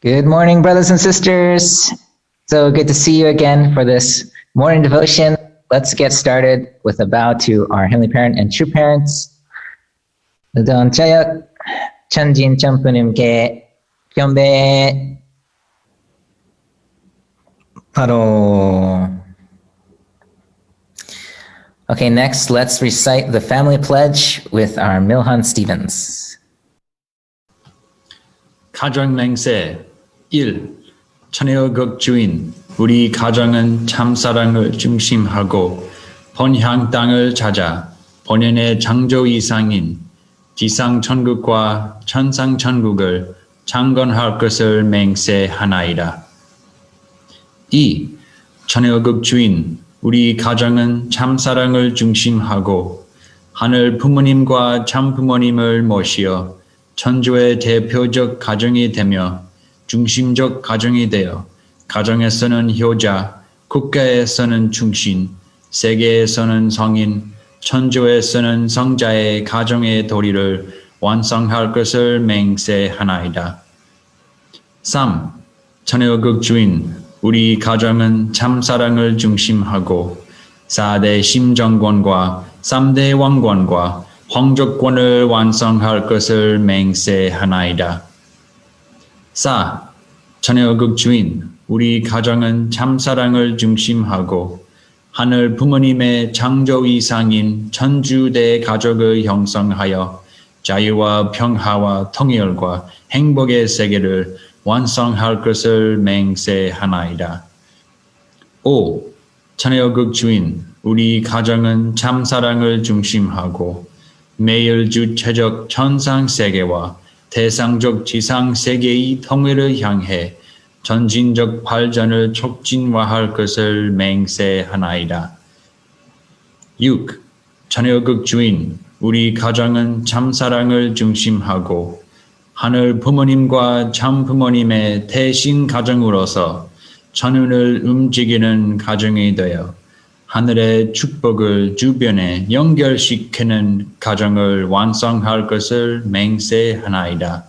Good morning, brothers and sisters. So good to see you again for this morning devotion. Let's get started with a bow to our Heavenly Parent and true parents. Udon Chayok, Chanjin Champunim Kyombe Paro. Okay, next let's recite the family pledge with our Milhan Stevens. 가정 맹세 1. 천혜의극 주인 우리 가정은 참사랑을 중심하고 본향 땅을 찾아 본연의 창조 이상인 지상 천국과 천상 천국을 창건할 것을 맹세하나이다. 2. 천혜의극 주인 우리 가정은 참사랑을 중심하고 하늘 부모님과 참부모님을 모시어 천주의 대표적 가정이 되며 중심적 가정이 되어 가정에서는 효자, 국가에서는 충신, 세계에서는 성인, 천주에서는 성자의 가정의 도리를 완성할 것을 맹세하나이다. 3. 천혜의극 주인 우리 가정은 참사랑을 중심하고 4대 심정권과 3대 왕권과 황족권을 완성할 것을 맹세하나이다. 4. 천혜의극 주인 우리 가정은 참사랑을 중심하고 하늘 부모님의 창조 이상인 천주대 가족을 형성하여 자유와 평화와 통일과 행복의 세계를 완성할 것을 맹세하나이다. 5. 천혜의극 주인 우리 가정은 참사랑을 중심하고 매일 주체적 천상세계와 대상적 지상세계의 통일을 향해 전진적 발전을 촉진화할 것을 맹세하나이다. 6. 천혜의극 주인 우리 가정은 참사랑을 중심하고 하늘 부모님과 참부모님의 대신 가정으로서 천운을 움직이는 가정이 되어 하늘의 축복을 주변에 연결시키는 가정을 완성할 것을 맹세하나이다.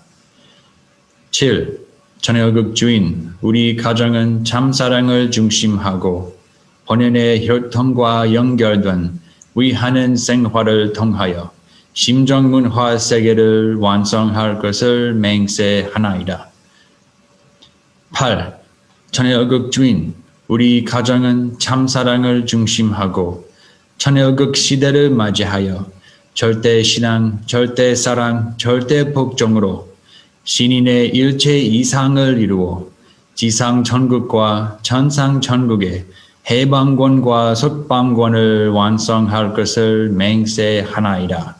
7. 천혜의극 주인 우리 가정은 참사랑을 중심하고 본연의 혈통과 연결된 위하는 생활을 통하여 심정문화 세계를 완성할 것을 맹세하나이다. 8. 천혜의극 주인 우리 가정은 참사랑을 중심하고 천혜의극 시대를 맞이하여 절대신앙, 절대사랑, 절대복종으로 신인의 일체 이상을 이루어 지상천국과 천상천국의 해방권과 석방권을 완성할 것을 맹세하나이다.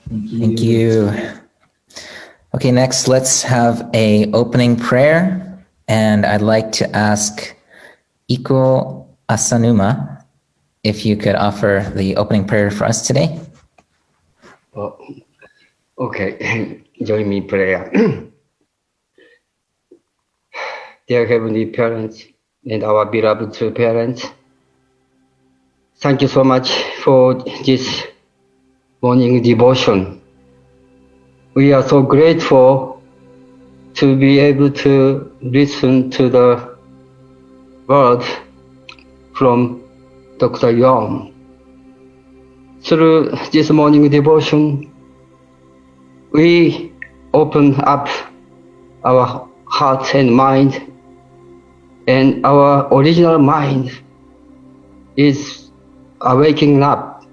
Thank you. Okay, next let's have an opening prayer. And I'd like to ask Iko Asanuma if you could offer the opening prayer for us today. Okay, join me in prayer. Dear Heavenly Parents and our beloved true parents, thank you so much for this morning devotion. We are so grateful to be able to listen to the word from Dr. Yong. Through this morning devotion, we open up our heart and mind, and our original mind is waking up.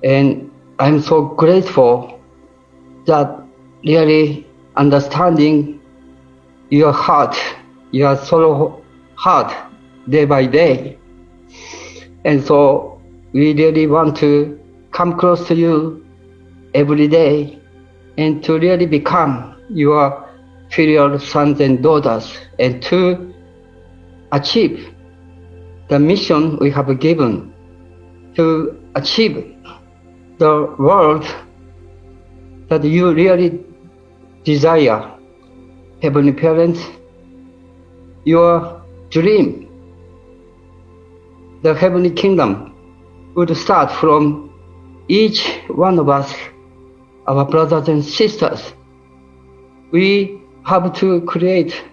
And I'm so grateful that really understanding your heart, your soul heart, day by day. And so we really want to come close to you every day and to really become your filial sons and daughters and to achieve the mission we have given, to achieve the world that you really desire. Heavenly Parents, your dream, the heavenly kingdom, would start from each one of us, our brothers and sisters, We have to create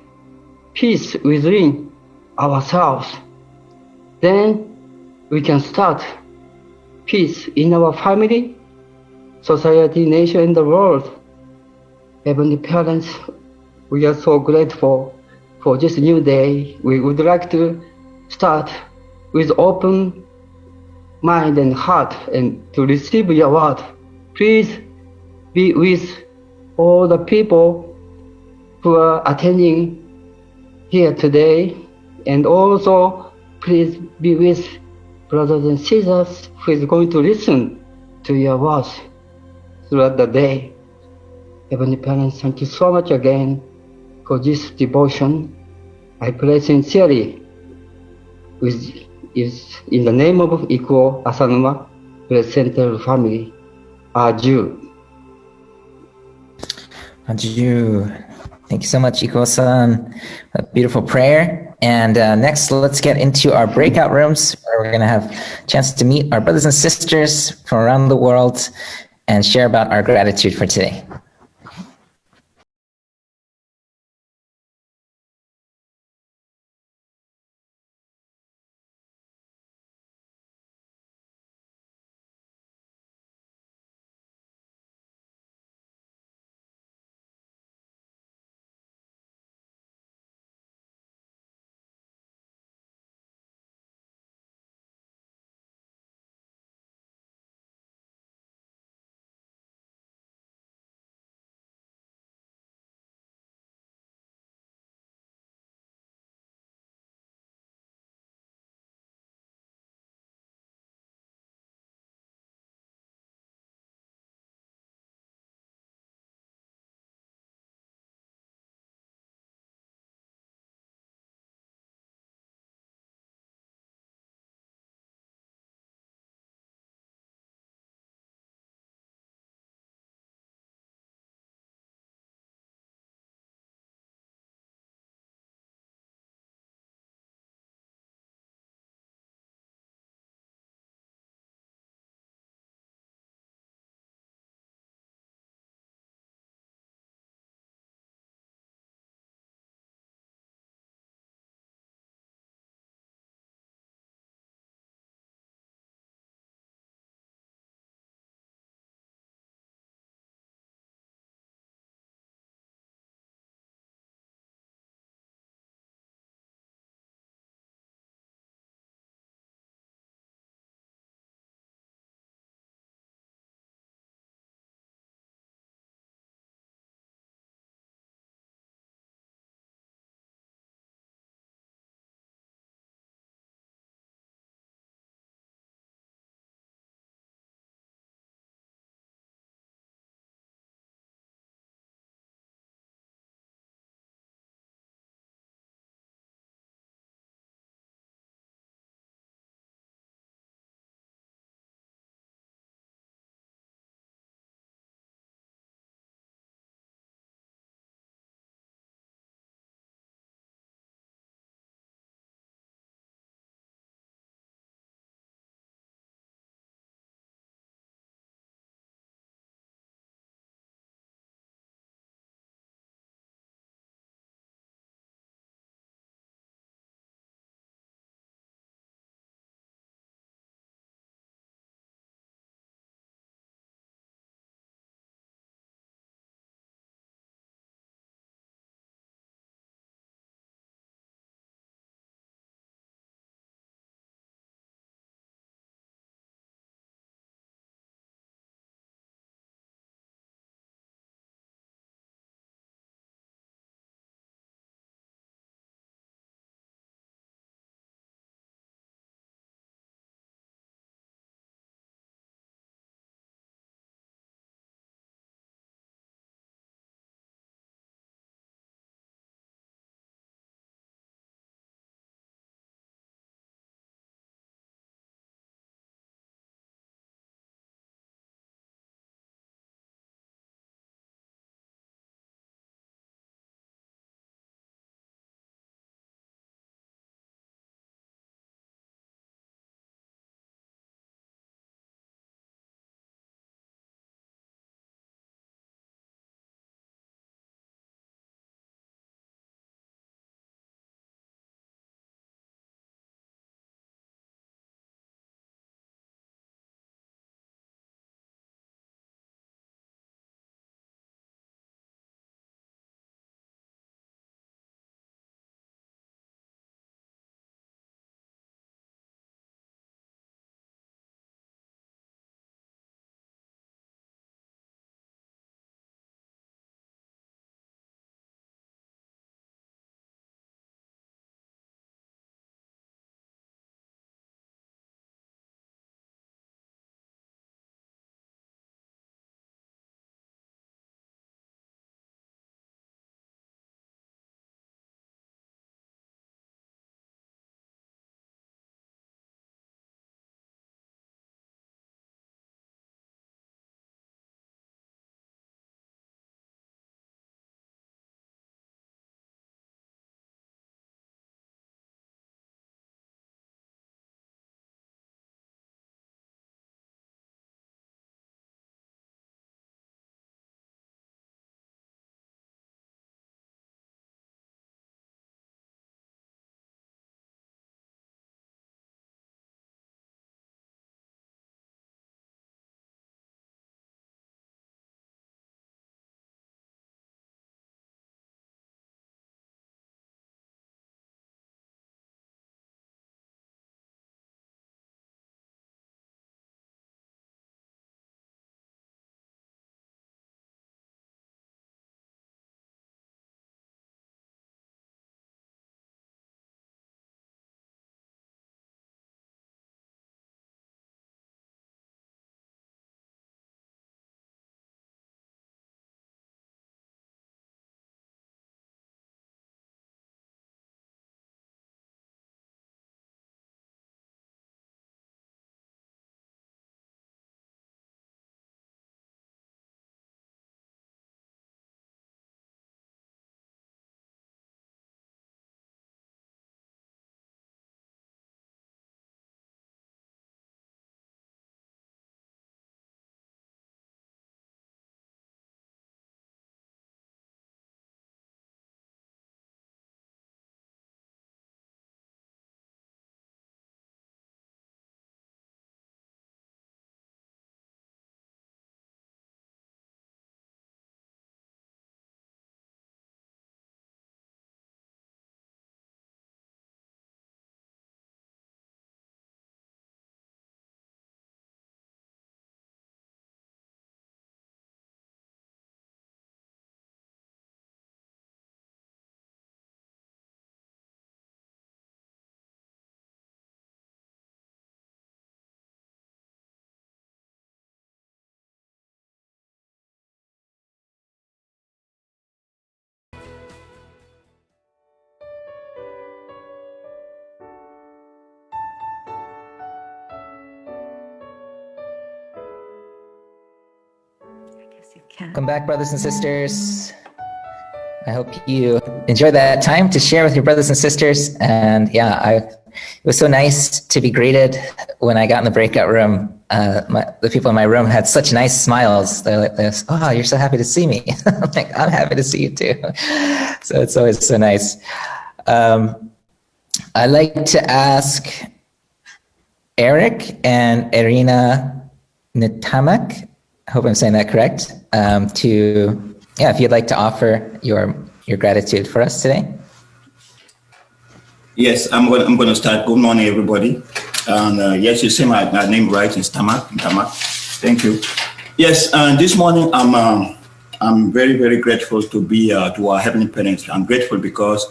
peace within ourselves. Then we can start peace in our family, society, nation, and the world. Heavenly Parents, we are so grateful for this new day. We would like to start with open mind and heart and to receive your word. Please be with all the people who are attending here today, and also please be with brothers and sisters who is going to listen to your words throughout the day. Heavenly Parents, thank you so much again for this devotion. I pray sincerely is in the name of equal Asanuma Center family. Adieu. Adieu. Thank you so much, Iko-san. A beautiful prayer. And next, let's get into our breakout rooms where we're going to have a chance to meet our brothers and sisters from around the world and share about our gratitude for today. Welcome back, brothers and sisters. I hope you enjoy that time to share with your brothers and sisters. And yeah, it was so nice to be greeted when I got in the breakout room. The people in my room had such nice smiles. They're like, "Oh, you're so happy to see me." I'm like, "I'm happy to see you too." So it's always so nice. I'd like to ask Eric and Irina Nitamak, I hope I'm saying that correct, if you'd like to offer your gratitude for us today. Yes, I'm going to start. Good morning, everybody. And yes, you say my name right. It's Tamak. Thank you. Yes, this morning I'm very, very grateful to be to our heavenly parents. I'm grateful because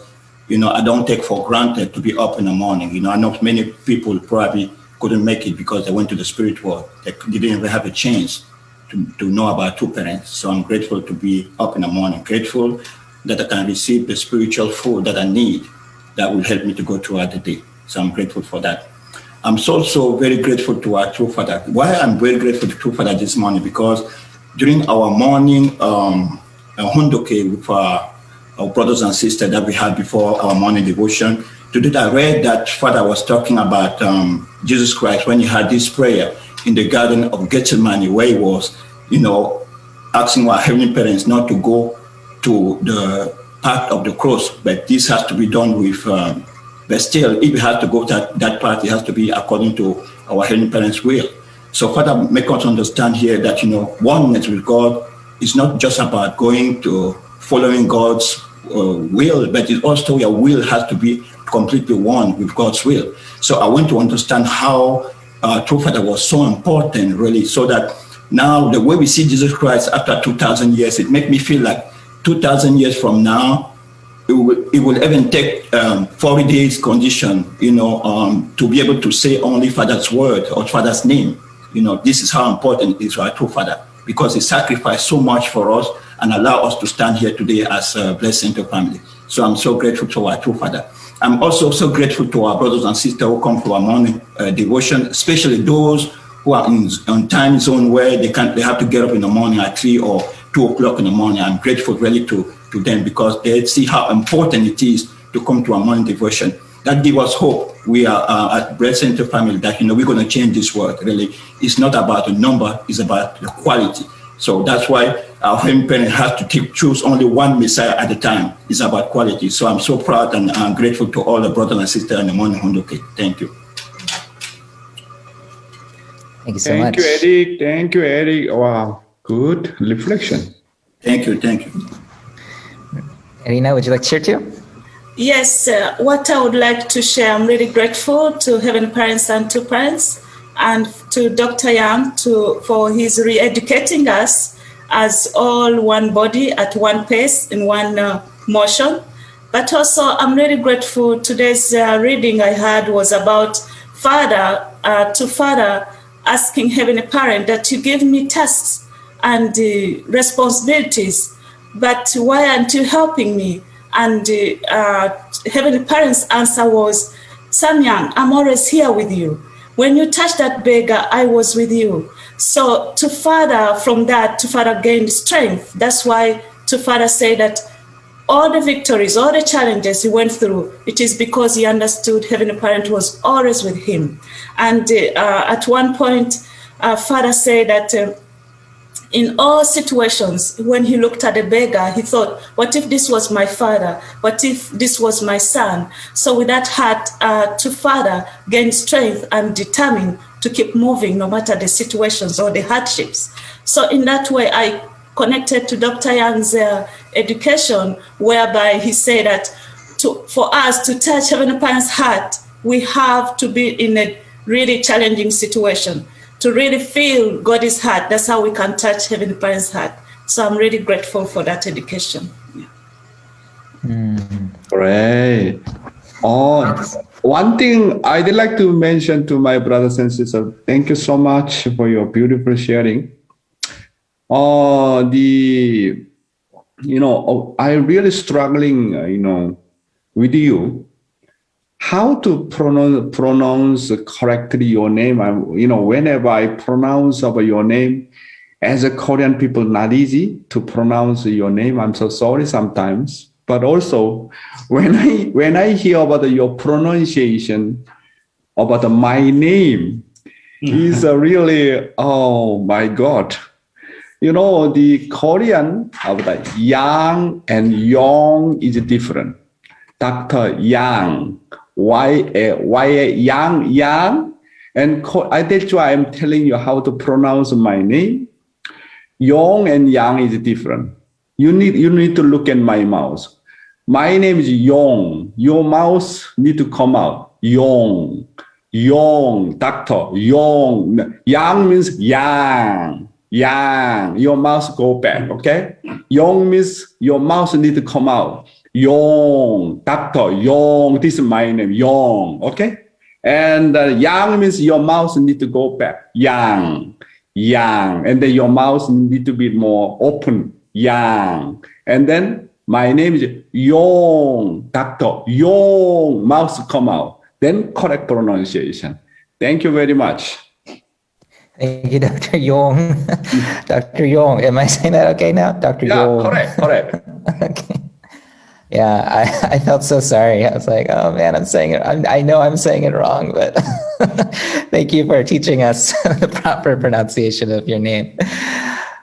I don't take for granted to be up in the morning. I know many people probably couldn't make it because they went to the spirit world. They didn't even have a chance to know about two parents. So I'm grateful to be up in the morning. Grateful that I can receive the spiritual food that I need that will help me to go throughout the day. So I'm grateful for that. I'm also very grateful to our true Father. Why I'm very grateful to true Father this morning? Because during our morning hundoke with our brothers and sisters that we had before our morning devotion, today I read that Father was talking about Jesus Christ when he had this prayer in the Garden of Gethsemane, where he was, asking our heavenly parents not to go to the path of the cross, but this has to be done with, but still, if it has to go to that path, it has to be according to our heavenly parents' will. So Father, make us understand here that, oneness with God is not just about going to following God's will, but it also your will has to be completely one with God's will. So I want to understand how true Father was so important, really, so that now the way we see Jesus Christ after 2,000 years, it makes me feel like 2,000 years from now, it will even take 40 days condition, to be able to say only Father's word or Father's name. This is how important it is to our true Father, because he sacrificed so much for us and allow us to stand here today as a blessing to family. So I'm so grateful to our true Father. I'm also so grateful to our brothers and sisters who come to our morning devotion, especially those who are on time zone where they have to get up in the morning at 3 or 2 o'clock in the morning. I'm grateful really to them because they see how important it is to come to our morning devotion. That gives us hope. We are at Bread Center family that, we're going to change this world. Really, it's not about the number, it's about the quality. So that's why our heavenly parent has to choose only one Messiah at a time. It's about quality. So I'm so proud and I'm grateful to all the brothers and sisters in the morning hundoke. Thank you. Thank you so much. Thank you, Eric. Wow, good reflection. Thank you. Irina, would you like to share too? Yes, what I would like to share, I'm really grateful to Heavenly Parents and to parents and to Dr. Young for his re-educating us as all one body at one pace in one motion. But also I'm really grateful today's reading I had was about Father asking Heavenly Parent that you give me tasks and responsibilities, but why aren't you helping me? And Heavenly Parent's answer was, Samyang, I'm always here with you. When you touched that beggar, I was with you. So to Father, from that, to Father gained strength. That's why to Father say that all the victories, all the challenges he went through, it is because he understood Heavenly Parent was always with him. And at one point, Father said that in all situations, when he looked at the beggar, he thought, what if this was my father? What if this was my son? So with that heart, to Father gained strength and determined to keep moving no matter the situations or the hardships. So in that way, I connected to Dr. Young's education, whereby he said that for us to touch Heavenly Parent's heart, we have to be in a really challenging situation. To really feel God's heart, that's how we can touch Heavenly Parent's heart. So I'm really grateful for that education. Great. One thing I'd like to mention to my brothers and sisters, thank you so much for your beautiful sharing. I'm really struggling, with you. How to pronounce correctly your name. Whenever I pronounce your name, as a Korean people, not easy to pronounce your name. I'm so sorry sometimes. But also, when I hear about your pronunciation about my name, is really, oh my God. You know, the Korean about Yang and Yong is different. Dr. Yang, Yang, and that's why I'm telling you how to pronounce my name. Yong and Yang is different. You need to look at my mouth. My name is Yong. Your mouth need to come out. Yong, Doctor Yong. Yang means yang. Your mouth go back. Okay. Yong means your mouth need to come out. Yong, Doctor Yong. This is my name. Yong. Okay. And yang means your mouth need to go back. Yang, and then your mouth need to be more open. Yang, and then my name is Yong, Doctor Yong. Mouth come out. Then correct pronunciation. Thank you very much. Thank you, Dr. Yong. Dr. Yong, am I saying that okay now? Dr. Yong. Correct. Okay. Yeah, I felt so sorry. I was like, oh man, I'm saying it. I know I'm saying it wrong, but thank you for teaching us the proper pronunciation of your name.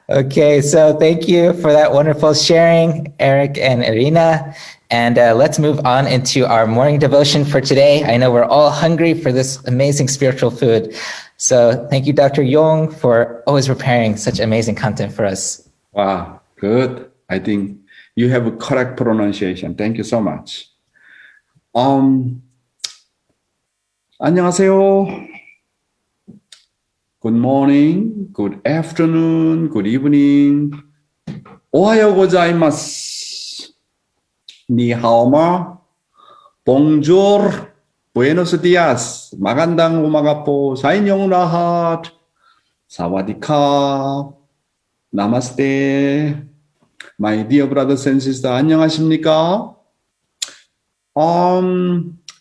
Okay, so thank you for that wonderful sharing, Eric and Irina. And let's move on into our morning devotion for today. I know we're all hungry for this amazing spiritual food. So thank you, Dr. Yong, for always preparing such amazing content for us. Wow, good. I think you have a correct pronunciation. Thank you so much. 안녕하세요. Good morning, good afternoon, good evening. 오하요 고자이마스. Ni hao ma. Bonjour. Buenos dias. Magandang umaga po sa inyong lahat. Sawadika. Namaste. My dear brothers and sisters, 안녕하십니까?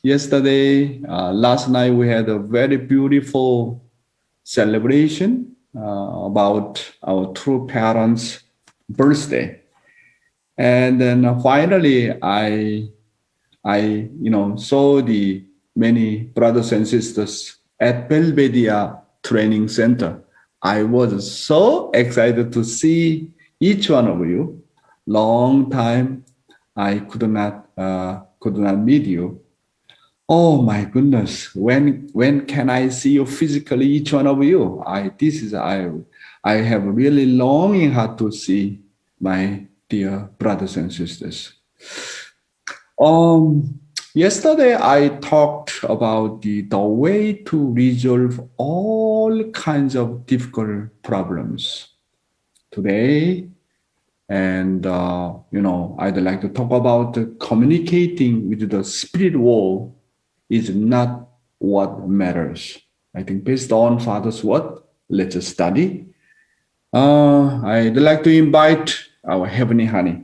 Yesterday, last night, we had a very beautiful celebration about our true parents' birthday. And then finally, I saw the many brothers and sisters at Belvedere Training Center. I was so excited to see each one of you. Long time I could not meet you. Oh my goodness! When can I see you physically, each one of you? I have really longing heart to see my dear brothers and sisters. Yesterday I talked about the way to resolve all kinds of difficult problems. Today, and I'd like to talk about communicating with the spirit world is not what matters. I think based on Father's word, let's study. I'd like to invite our Heavenly Honey.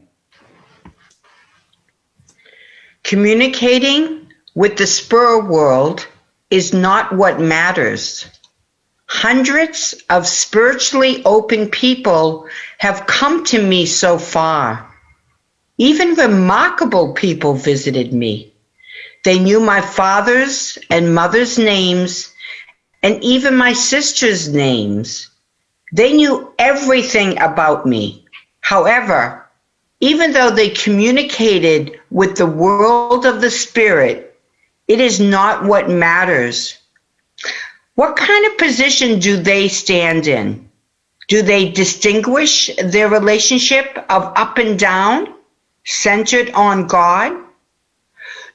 Communicating with the spirit world is not what matters. Hundreds of spiritually open people have come to me so far. Even remarkable people visited me. They knew my father's and mother's names and even my sister's names. They knew everything about me. However, even though they communicated with the world of the spirit, it is not what matters. What kind of position do they stand in? Do they distinguish their relationship of up and down, centered on God?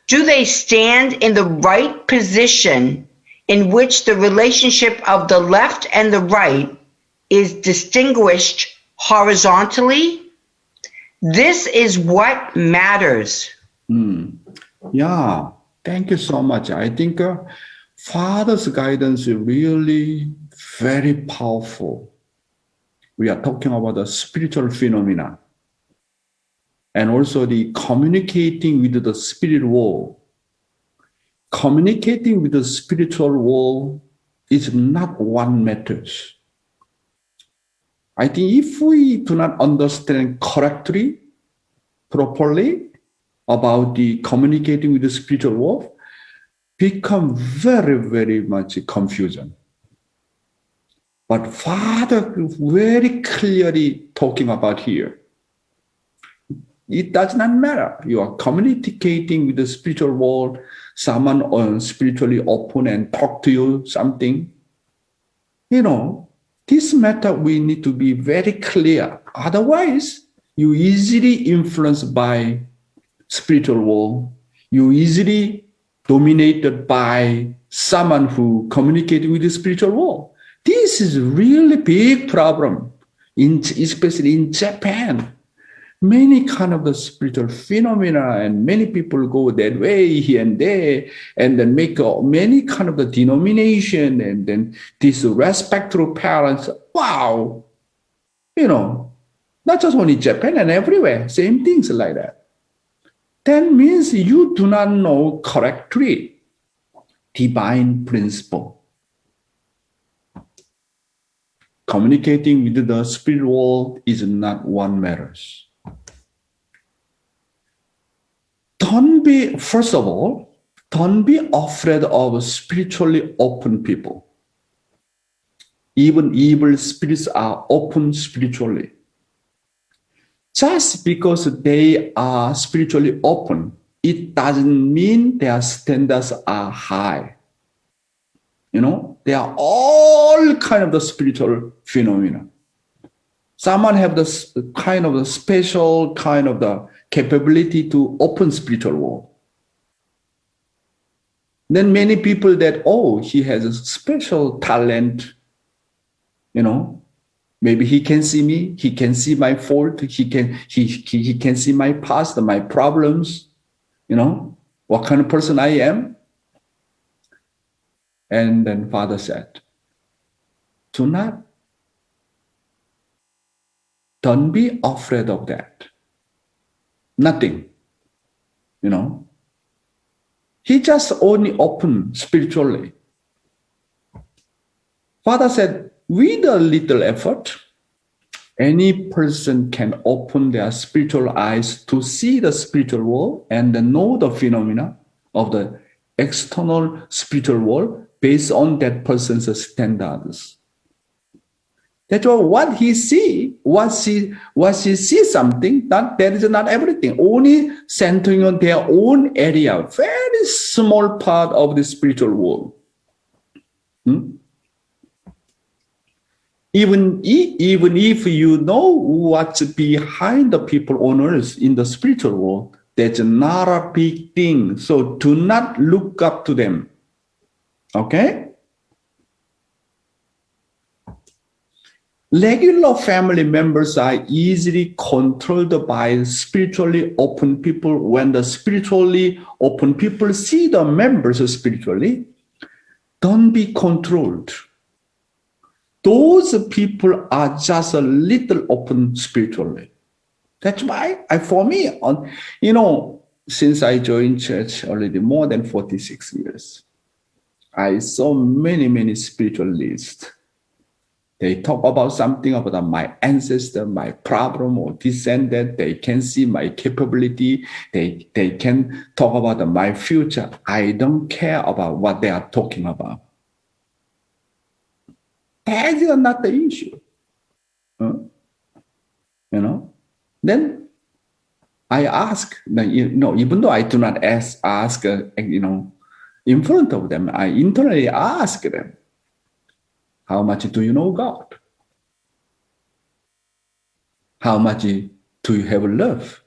Do they stand in the right position in which the relationship of the left and the right is distinguished horizontally? This is what matters. Yeah, thank you so much. I think Father's guidance is really very powerful. We are talking about the spiritual phenomena and also the communicating with the spirit world. Communicating with the spiritual world is not what matters. I think if we do not understand correctly, properly about the communicating with the spiritual world, become very, very much confusion. But Father very clearly talking about here. It does not matter. You are communicating with the spiritual world, someone spiritually open and talk to you something. This matter we need to be very clear. Otherwise, you easily influenced by spiritual world. You easily dominated by someone who communicates with the spiritual world. This is really big problem, especially in Japan. Many kind of the spiritual phenomena, and many people go that way here and there, and then make many kind of the denomination, and then disrespect to parents. Wow, not just only Japan and everywhere, same things like that. That means you do not know correctly divine principle. Communicating with the spirit world is not one matters. First of all, don't be afraid of spiritually open people. Even evil spirits are open spiritually. Just because they are spiritually open, it doesn't mean their standards are high. They are all kind of the spiritual phenomena. Someone have this kind of the special kind of the capability to open spiritual world. Then many people that, he has a special talent, maybe he can see me, he can see my fault, he can see my past, my problems, what kind of person I am. And then Father said, don't be afraid of that. Nothing, He just only open spiritually. Father said, with a little effort, any person can open their spiritual eyes to see the spiritual world and know the phenomena of the external spiritual world based on that person's standards. That's why what he see something, that is not everything. Only centering on their own area, very small part of the spiritual world. Even if you know what's behind the people on earth in the spiritual world, that's not a big thing. So do not look up to them. Okay? Regular family members are easily controlled by spiritually open people. When the spiritually open people see the members spiritually, don't be controlled. Those people are just a little open spiritually. That's why, for me, since I joined church already more than 46 years, I saw many spiritualists. They talk about something about my ancestor, my problem, or this and that. They can see my capability. They can talk about my future. I don't care about what they are talking about. That is not the issue. Then I ask, even though I do not ask, in front of them, I internally ask them, how much do you know God? How much do you have love?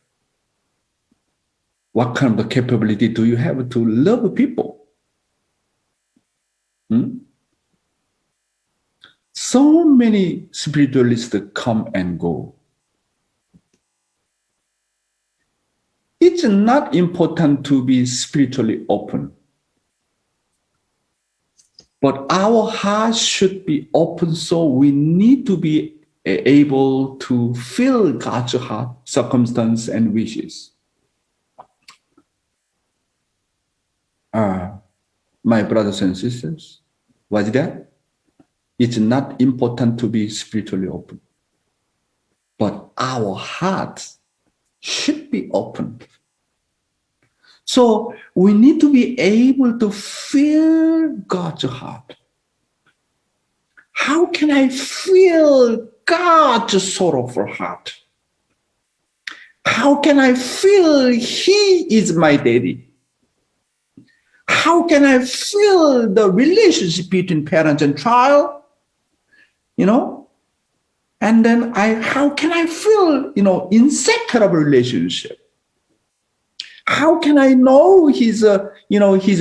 What kind of capability do you have to love people? So many spiritualists come and go. It's not important to be spiritually open. But our heart should be open, so we need to be able to feel God's heart, circumstance, and wishes. My brothers and sisters, what's that? It's not important to be spiritually open. but our hearts should be open. So we need to be able to feel God's heart. How can I feel God's sorrowful heart? How can I feel He is my daddy? How can I feel the relationship between parents and child? And then how can I feel, inseparable relationship? How can I know his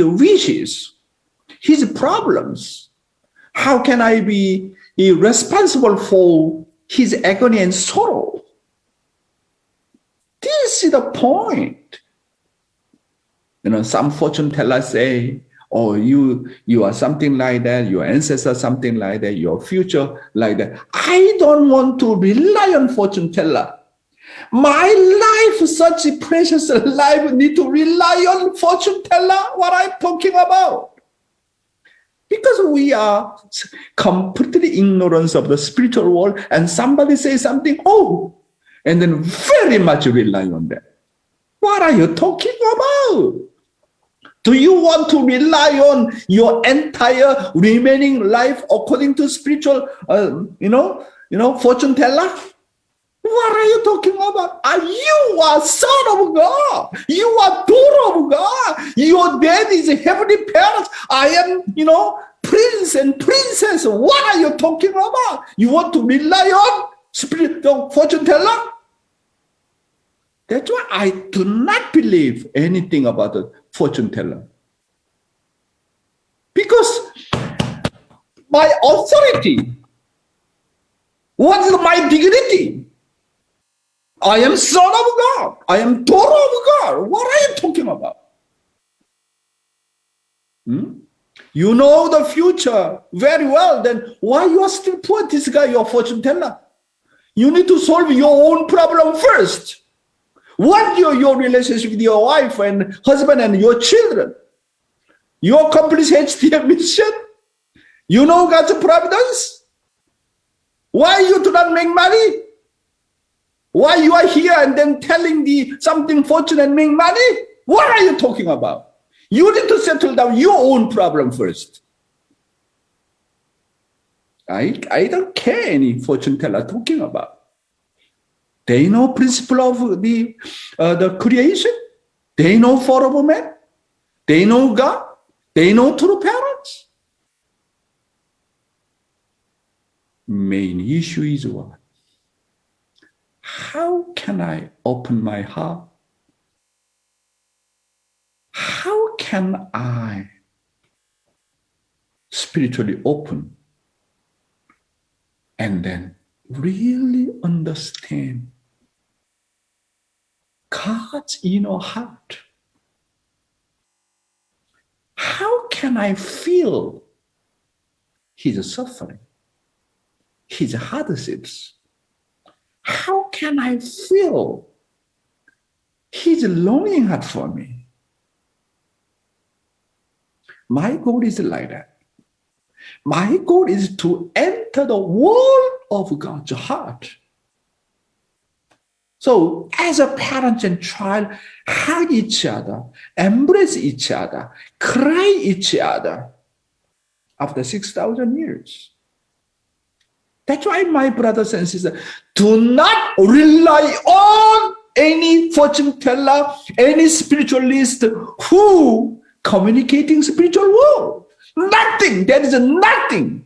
wishes, his problems? How can I be responsible for his agony and sorrow? This is the point. Some fortune tellers say, oh, you are something like that, your ancestors something like that, your future like that. I don't want to rely on fortune teller. My life, such a precious life, need to rely on fortune teller, what I'm talking about. Because we are completely ignorant of the spiritual world, and somebody says something, and then very much rely on that. What are you talking about? Do you want to rely on your entire remaining life according to spiritual, fortune teller? What are you talking about? You are son of God. You are daughter of God. Your dad is heavenly parents. I am, prince and princess. What are you talking about? You want to rely on spiritual fortune teller? That's why I do not believe anything about the fortune teller. Because my authority, what is my dignity? I am son of God. I am daughter of God. What are you talking about? You know the future very well. Then why you are still poor? This guy, your fortune teller. You need to solve your own problem first. What your relationship with your wife and husband and your children? You accomplish HTM mission? You know God's providence? Why you do not make money? Why you are here and then telling something fortune and make money? What are you talking about? You need to settle down your own problem first. I don't care any fortune teller talking about. They know principle of the creation. They know fall of man. They know God. They know true parents. Main issue is what? How can I open my heart? How can I spiritually open and then really understand God's inner heart? How can I feel his suffering, his hardships? How can I feel his longing heart for me? My goal is like that. My goal is to enter the world of God's heart. So as a parent and child, hug each other, embrace each other, cry each other after 6,000 years. That's why, my brothers and sisters, do not rely on any fortune teller, any spiritualist who communicating spiritual world. Nothing. There is nothing.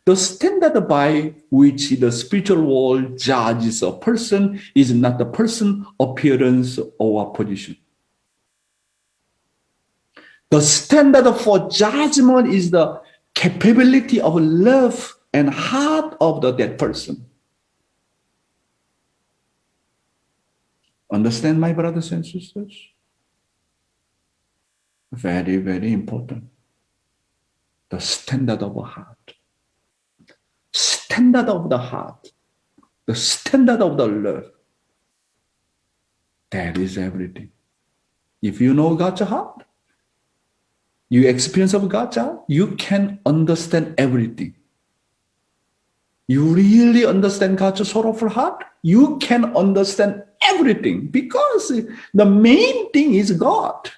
The standard by which the spiritual world judges a person is not the person, appearance, or position. The standard for judgment is the capability of love and heart of that person. Understand, my brothers and sisters? Very, very important. The standard of a heart. Standard of the heart. The standard of the love. That is everything. If you know God's heart, you experience of God's heart, you can understand everything. You really understand God's sorrowful heart, you can understand everything, because the main thing is God.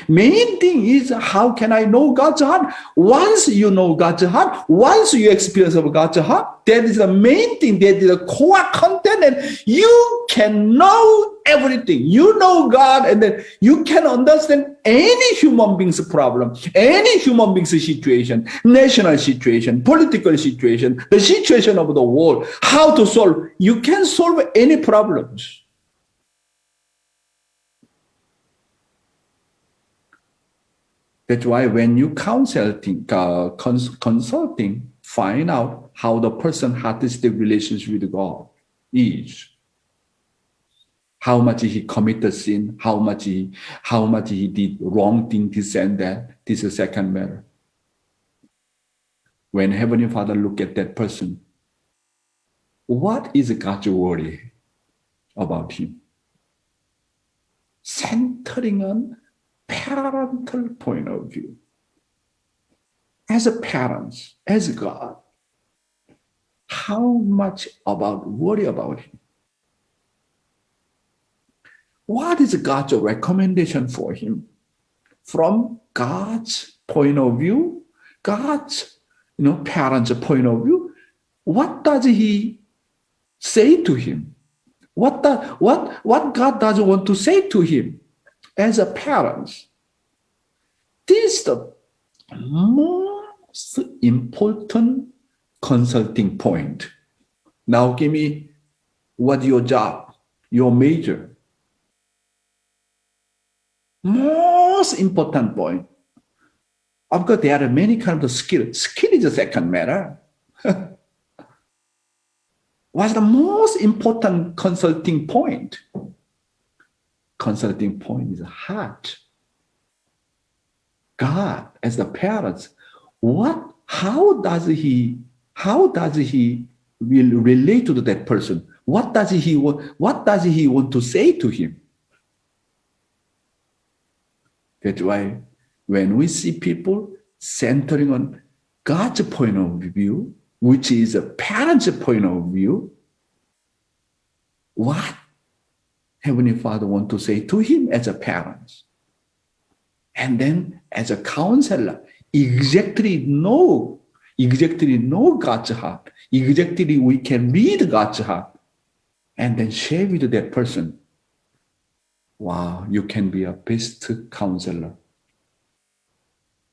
Main thing is, how can I know God's heart? Once you know God's heart, once you experience of God's heart, that is the main thing, that is the core content, and you can know everything. You know God, and then you can understand any human being's problem, any human being's situation, national situation, political situation, the situation of the world, how to solve. You can solve any problems. That's why when you consulting, find out how the person has the relationship with God is. How much he committed sin, how much he did wrong thing, this and that. This is a second matter. When Heavenly Father look at that person, what is God's worry about him? Centering on parental point of view. As a parents, as God, how much worry about him? What is God's recommendation for him? From God's point of view, God's parents' point of view, what does he say to him? What God does want to say to him as a parent? This is the most important consulting point. Now give me what's your job, your major. Most important point. Of course, there are many kinds of skill. Skill is the second matter. What's the most important consulting point? Consulting point is heart. God, as the parents, how does he will relate to that person? What does he want to say to him? That's why when we see people centering on God's point of view, which is a parent's point of view, what Heavenly Father wants to say to him as a parent? And then as a counselor, exactly know God's heart. Exactly we can read God's heart and then share with that person. Wow, you can be a best counselor.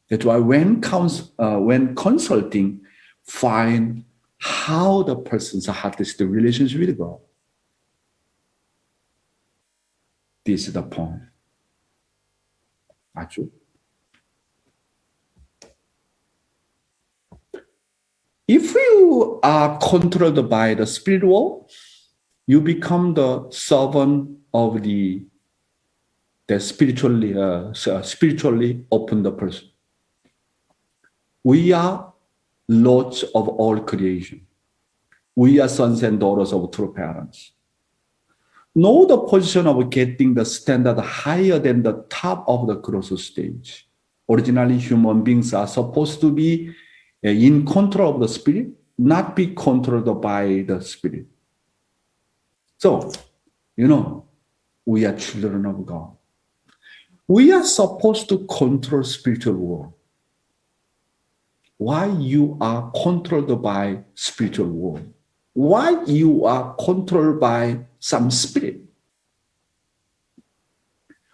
That's why when consulting, find how the person's heart is the relationship with God. This is the point. Actually, if you are controlled by the spirit world, you become the servant of the spiritually open the person. We are lords of all creation. We are sons and daughters of true parents. Know the position of getting the standard higher than the top of the growth stage. Originally, human beings are supposed to be in control of the spirit, not be controlled by the spirit. So, we are children of God. We are supposed to control spiritual world. Why you are controlled by spiritual world? Why you are controlled by some spirit?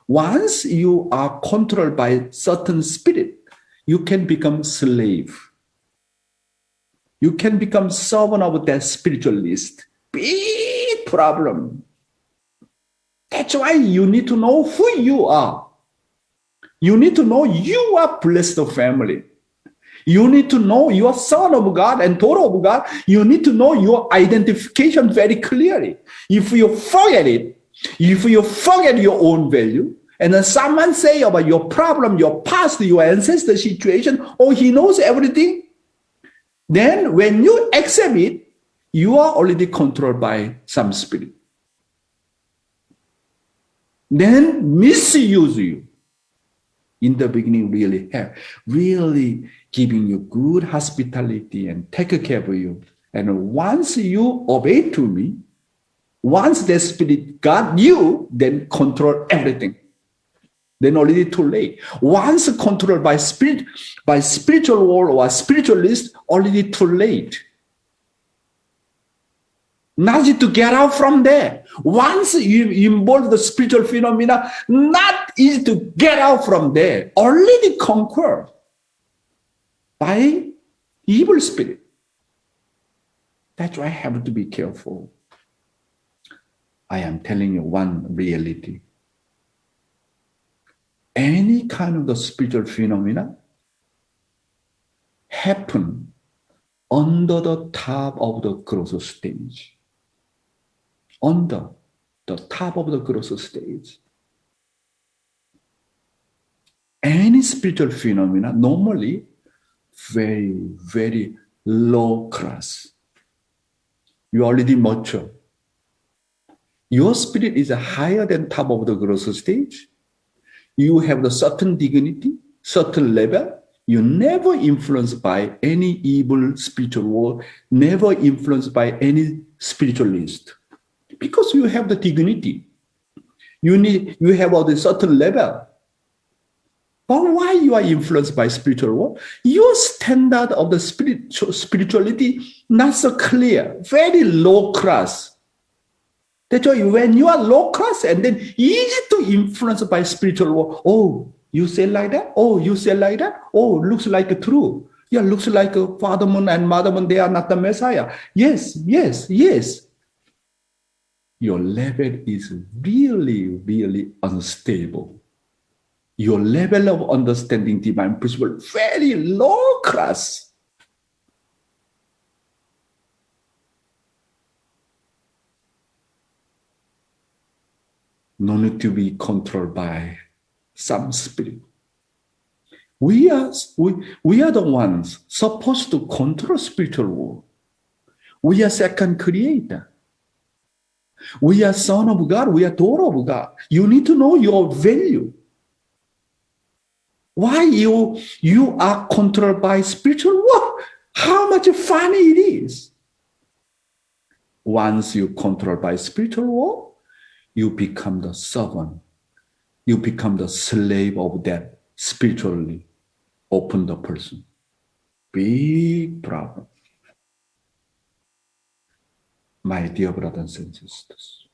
Once you are controlled by certain spirit, you can become slave. You can become servant of that spiritualist. Big problem. That's why you need to know who you are. You need to know you are blessed family. You need to know you are son of God and daughter of God. You need to know your identification very clearly. If you forget it, if you forget your own value, and then someone say about your problem, your past, your ancestor situation, or he knows everything, then when you accept it, you are already controlled by some spirit. Then misuse you. in the beginning really giving you good hospitality and take care of you. And once you obey to me, once the Spirit got you, then control everything. Then already too late. Once controlled by spirit, by spiritual world or spiritualist, already too late. Not easy to get out from there. Once you involve the spiritual phenomena, not easy to get out from there. Already conquered by evil spirit. That's why I have to be careful. I am telling you one reality. Any kind of the spiritual phenomena happen under the top of the growth stage. Under the top of the growth stage. Any spiritual phenomena normally very, very low class. You already mature. Your spirit is higher than top of the growth stage. You have the certain dignity, certain level. You never influenced by any evil spiritual world, never influenced by any spiritualist. Because you have the dignity. You have all the certain level. But why you are influenced by spiritual world? Your standard of the spirituality not so clear, very low class. That's why when you are low class and then easy to influence by spiritual world. Oh, you say like that? Oh, you say like that? Oh, looks like true. Yeah, looks like Father Moon and Mother Moon, they are not the Messiah. Yes, yes, yes. Your level is really, really unstable. Your level of understanding divine principle very low class. No need to be controlled by some spirit. We are the ones supposed to control spiritual world. We are second creator. We are son of God. We are daughter of God. You need to know your value. Why you are controlled by spiritual world? How much fun it is. Once you controlled by spiritual world, you become the servant. You become the slave of that spiritually open the person. Big problem. My dear brothers and sisters,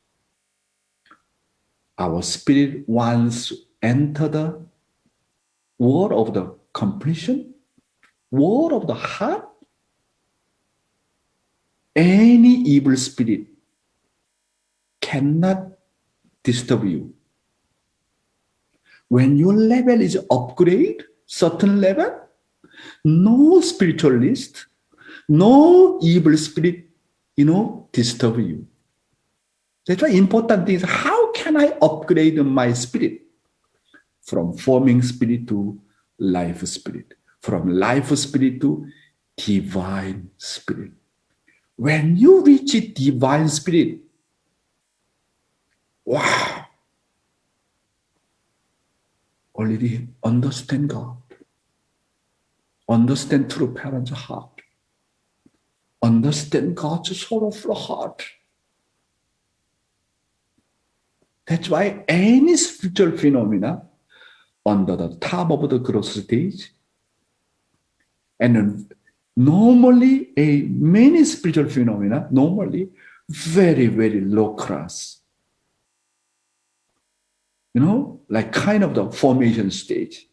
our spirit once enter the world of the completion, world of the heart, any evil spirit cannot disturb you. When your level is upgrade, certain level, no spiritualist, no evil spirit, disturb you. That's why important thing is how can I upgrade my spirit? From forming spirit to life spirit. From life spirit to divine spirit. When you reach a divine spirit, wow, already understand God. Understand true parent's heart. Understand God's sorrowful heart. That's why any spiritual phenomena under the top of the growth stage, and normally many spiritual phenomena, normally very, very low class. Like kind of the formation stage.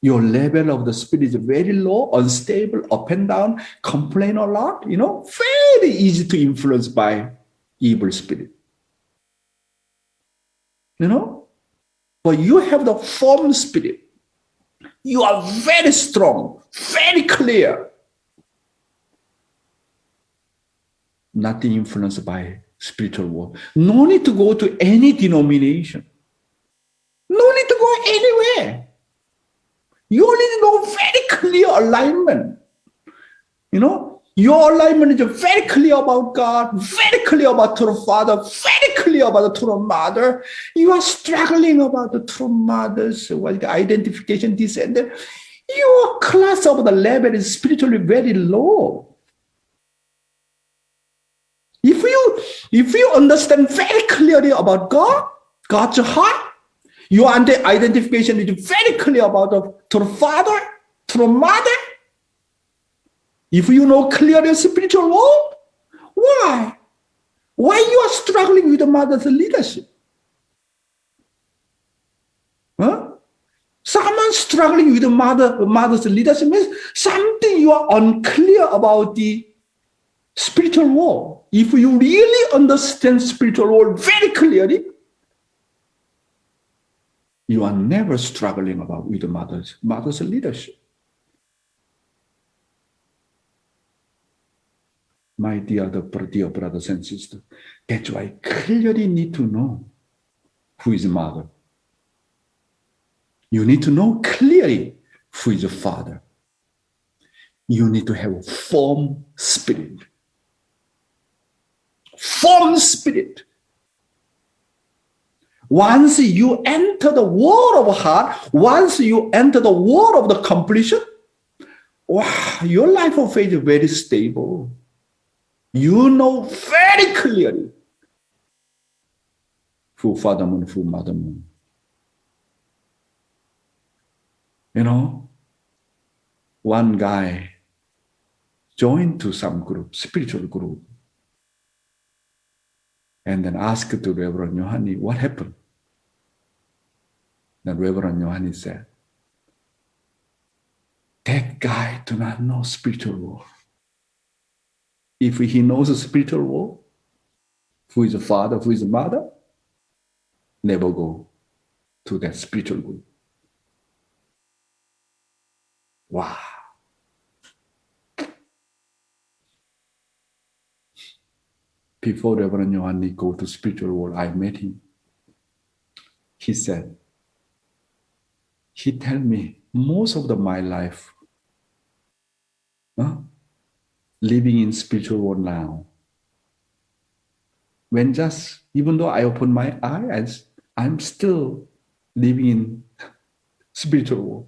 Your level of the spirit is very low, unstable, up and down, complain a lot, very easy to influence by evil spirit. But you have the form spirit. You are very strong, very clear. Nothing influenced by spiritual world. No need to go to any denomination. No need to go anywhere. You only know very clear alignment. Your alignment is very clear about God, very clear about true Father, very clear about the true Mother. You are struggling about the true Mother's identification, this and that. Your class of the level is spiritually very low. If you understand very clearly about God, God's heart, your identification is very clear about the true Father, true Mother. If you know clearly the spiritual world, why? Why you are struggling with the mother's leadership? Huh? Someone struggling with the mother's leadership means something you are unclear about the spiritual world. If you really understand spiritual world very clearly, you are never struggling about with the mother's leadership. My dear brothers and sisters, that's why I clearly need to know who is mother. You need to know clearly who is the father. You need to have a firm spirit. Firm spirit. Once you enter the world of heart, once you enter the world of the completion, wow, your life of faith is very stable. You know very clearly who Father Moon, who Mother Moon. You know, one guy joined to some group, spiritual group, and then asked to Rev.Chung Yohani, what happened? Then Rev.Chung Yohani said, that guy do not know spiritual world. If he knows the spiritual world, who is the father, who is the mother, never go to that spiritual group. Wow. Before Rev.Chung Yohani go to spiritual world, I met him. He said, he tell me most of my life, living in spiritual world now. When even though I open my eyes, I'm still living in spiritual world.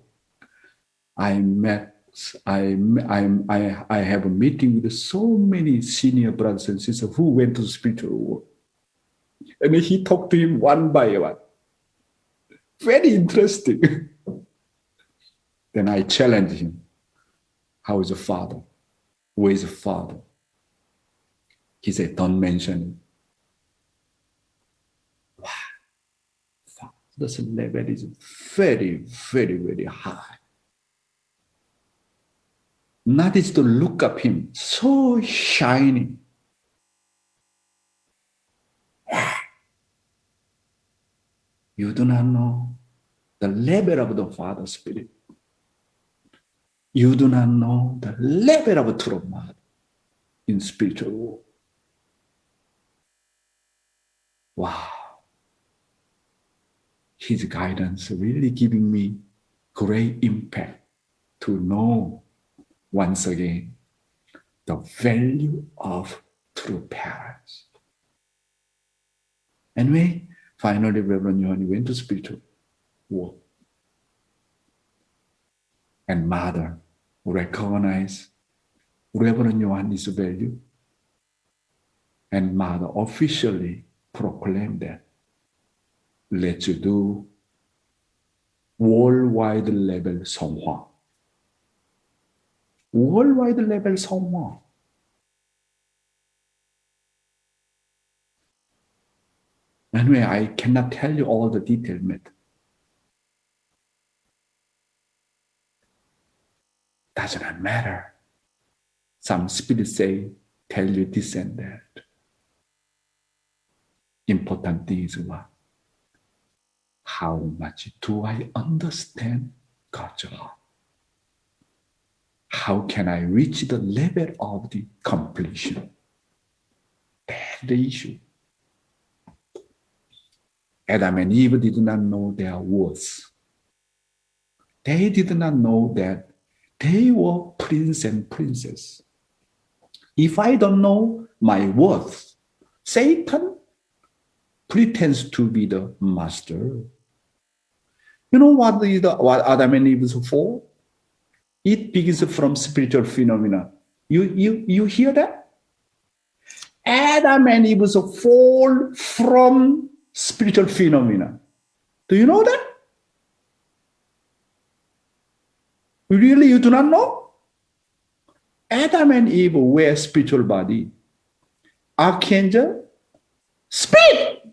I have a meeting with so many senior brothers and sisters who went to the spiritual world. And he talked to him one by one. Very interesting. Then I challenged him. How is the father? Where is the father? He said, don't mention it. Wow. Father's level is very, very, very high. Not is to look up him, so shiny. You do not know the level of the Father's Spirit. You do not know the level of true mother in spiritual world. Wow. His guidance really giving me great impact to know once again the value of true parents. Anyway, finally, Rev.Chung Yohani went to spiritual world. And mother recognized Rev.Chung Yohani's value. And mother officially proclaimed that let's do worldwide level 성화. Worldwide level 성화. Anyway, I cannot tell you all the detailed method. Does not matter. Some spirits say, tell you this and that. Important thing is what? How much do I understand God's love? How can I reach the level of the completion? That's the issue. Adam and Eve did not know their worth. They did not know that they were prince and princess. If I don't know my worth, Satan pretends to be the master. You know what Adam and Eve is for? It begins from spiritual phenomena. You hear that? Adam and Eve fall from spiritual phenomena. Do you know that? Really, you do not know? Adam and Eve were spiritual body. Archangel, spirit.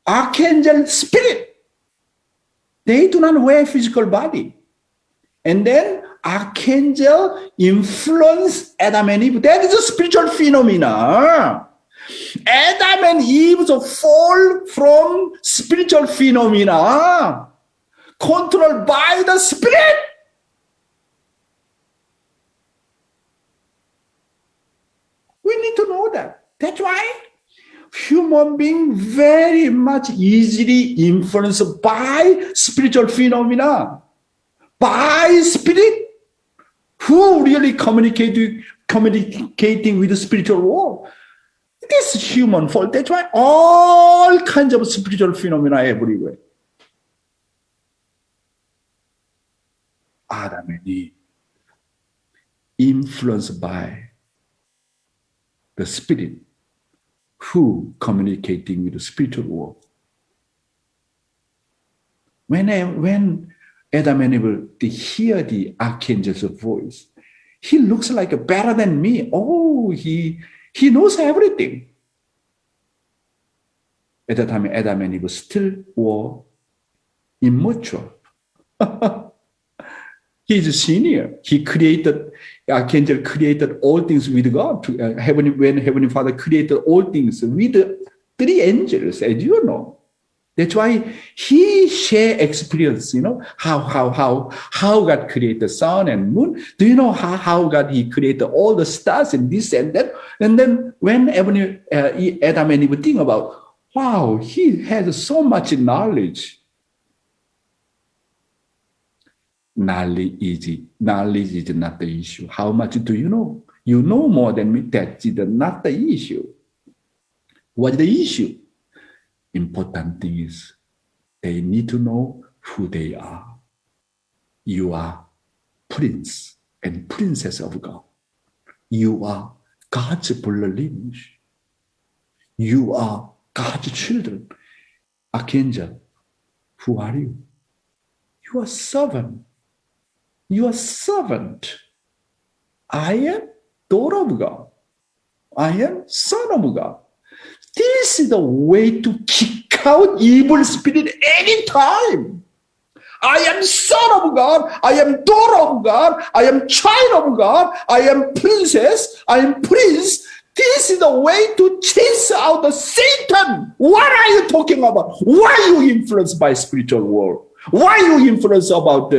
Archangel, spirit. They do not wear physical body. And then Archangel influence Adam and Eve. That is a spiritual phenomena. Adam and Eve fall from spiritual phenomena controlled by the spirit. We need to know that. That's why human being very much easily influenced by spiritual phenomena, by spirit, who really communicating with the spiritual world. This is human fault. That's why all kinds of spiritual phenomena everywhere. Adam and Eve, influenced by the spirit, who communicating with the spiritual world. When Adam and Eve, they hear the archangel's voice, he looks like better than me. Oh, he knows everything. At that time, Adam and Eve still were immature. He's a senior. Archangel created all things with God. When Heavenly Father created all things with the 3 angels, as you know. That's why he share experience, how God created the sun and moon. Do you know how God he created all the stars and this and that? And then when Adam and Eve think about, wow, he has so much knowledge. Knowledge is not the issue. How much do you know? You know more than me. That is not the issue. What is the issue? Important thing is they need to know who they are. You are prince and princess of God. You are God's blood lineage. You are God's children. Archangel, who are you? You are servant. You are servant. I am daughter of God. I am son of God. This is the way to kick out evil spirit anytime. I am son of God. I am daughter of God. I am child of God. I am princess. I am prince. This is the way to chase out the Satan. What are you talking about? Why are you influenced by spiritual world? Why are you influenced about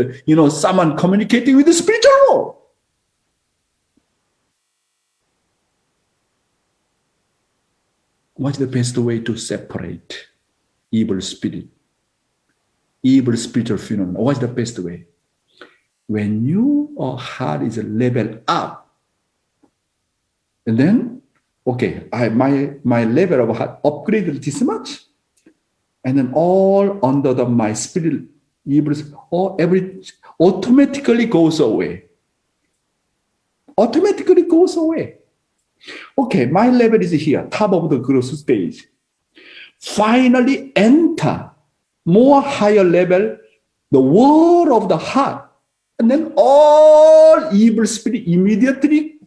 someone communicating with the spiritual world? What's the best way to separate evil spirit, evil spiritual phenomena? What's the best way? When your heart is leveled up, and then, okay, my level of heart upgraded this much, and then all under my spirit, evil, automatically goes away. Automatically goes away. Okay, my level is here, top of the growth stage. Finally enter more higher level, the world of the heart. And then all evil spirit immediately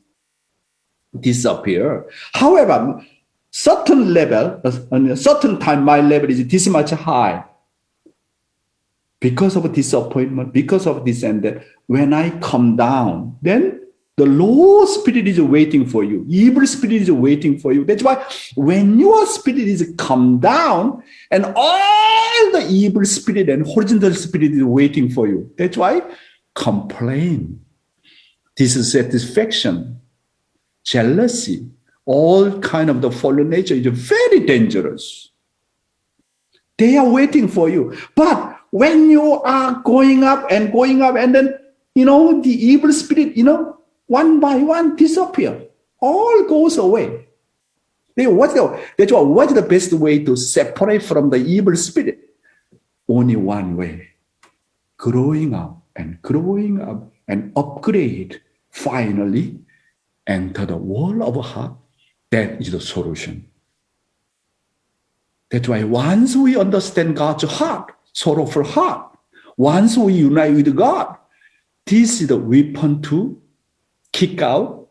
disappear. However, certain level, a certain time, my level is this much high. Because of disappointment, because of this and that, when I come down, then the low spirit is waiting for you. Evil spirit is waiting for you. That's why when your spirit is come down, and all the evil spirit and horizontal spirit is waiting for you. That's why complain, dissatisfaction, jealousy, all kind of the fallen nature is very dangerous. They are waiting for you. But when you are going up, and then, the evil spirit, one by one disappear. All goes away. What's the best way to separate from the evil spirit? Only one way. Growing up and upgrade. Finally, enter the world of heart. That is the solution. That's why once we understand God's heart, sorrowful heart, once we unite with God, this is the weapon to kick out,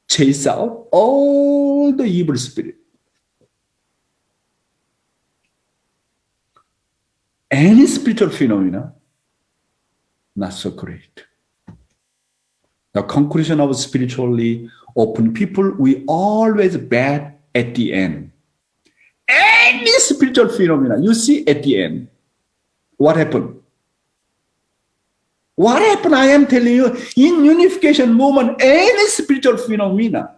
chase out all the evil spirit. Any spiritual phenomena, not so great. The conclusion of spiritually open people, we always bad at the end. Any spiritual phenomena, you see at the end, what happened? What happened? I am telling you, in unification movement, any spiritual phenomena,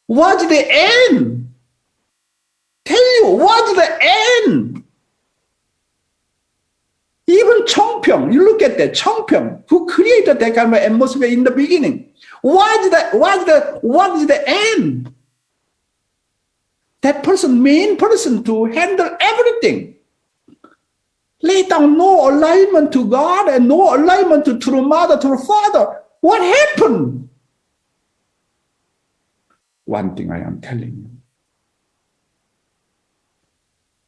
what's the end? Tell you, what's the end? Even Chongpyeong, you look at that, Chongpyeong, who created that kind of atmosphere in the beginning. What is the end? That person, main person to handle everything. Lay down no alignment to God and no alignment to true mother, true father. What happened? One thing I am telling you.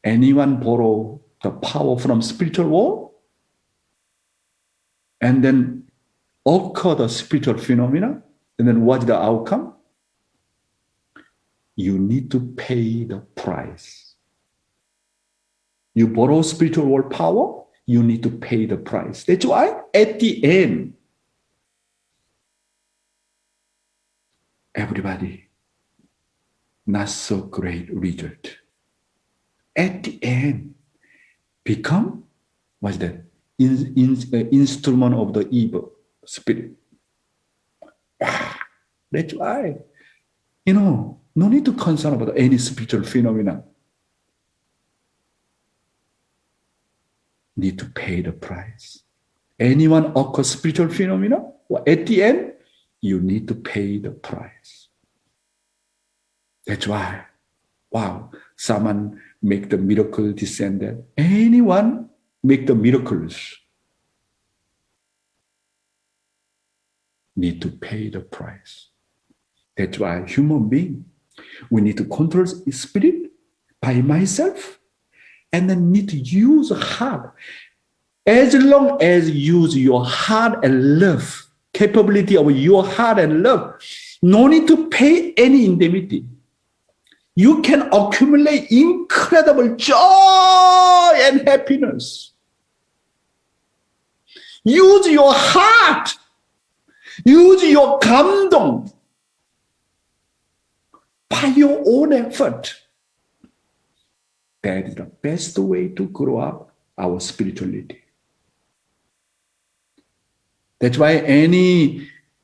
Anyone borrow the power from spiritual world and then occur the spiritual phenomena, and then what's the outcome? You need to pay the price. You borrow spiritual world power, you need to pay the price. That's why at the end, everybody, not so great result. At the end, become, what's that? Instrument of the evil spirit. That's why, no need to concern about any spiritual phenomena. Need to pay the price. Anyone occurs spiritual phenomena, well, at the end, you need to pay the price. That's why, wow, someone make the miracle descended. Anyone make the miracles need to pay the price. That's why human being, we need to control spirit by myself and then need to use heart. As long as you use your heart and love, capability of your heart and love, no need to pay any indemnity. You can accumulate incredible joy and happiness. Use your heart. Use your 감동. By your own effort. That is the best way to grow up our spirituality. That's why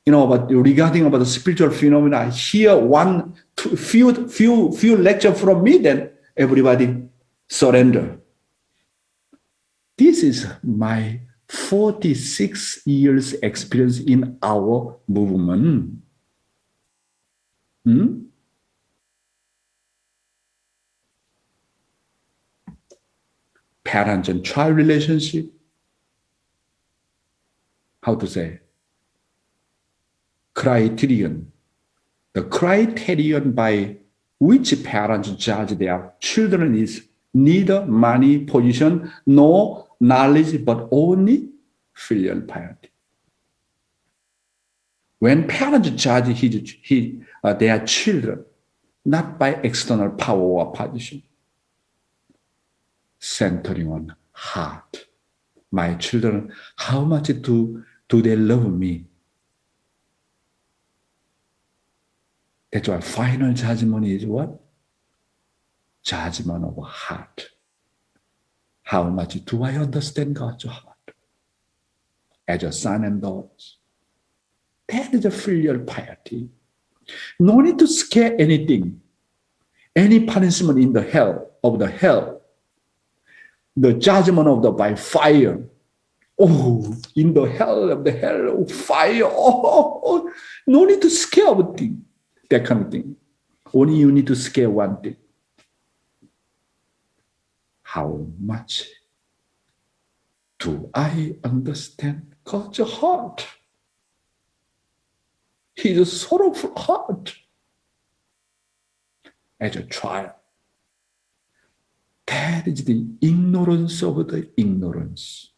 regarding about the spiritual phenomena, I hear few lecture from me, then everybody surrender. This is my 46 years experience in our movement. Parents and child relationship. How to say? Criterion. The criterion by which parents judge their children is neither money, position, nor knowledge, but only filial piety. When parents judge their children, not by external power or position, centering on heart. My children, how much do they love me? That's why final judgment is what? Judgment of heart. How much do I understand God's heart? As a son and daughters. That is a filial piety. No need to scare anything. Any punishment in the hell, the judgment of by fire, Oh, in the hell of the hell of fire. Oh, no need to scare of thing. That kind of thing. Only you need to scare one thing. How much do I understand God's heart? His sorrowful heart. As a child. That is the ignorance of the ignorance.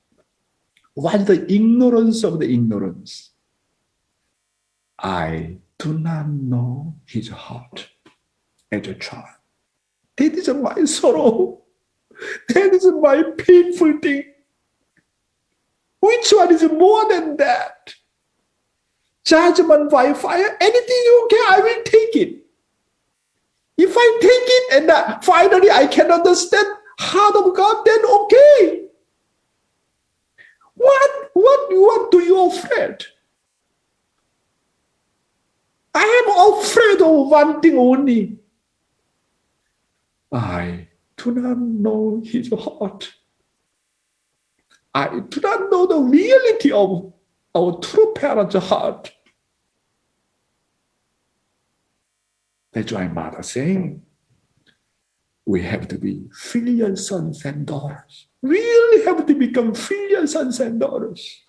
What is the ignorance of the ignorance? I do not know his heart as a child. That is my sorrow. That is my painful thing. Which one is more than that? Judgment by fire, anything you can, I will take it. If I take it and finally I can understand heart of God, then okay. What do you afraid? I am afraid of one thing only. I do not know his heart. I do not know the reality of our true parent's heart. That's why Mother saying, we have to be filial sons and daughters. Really have to become filial sons and daughters.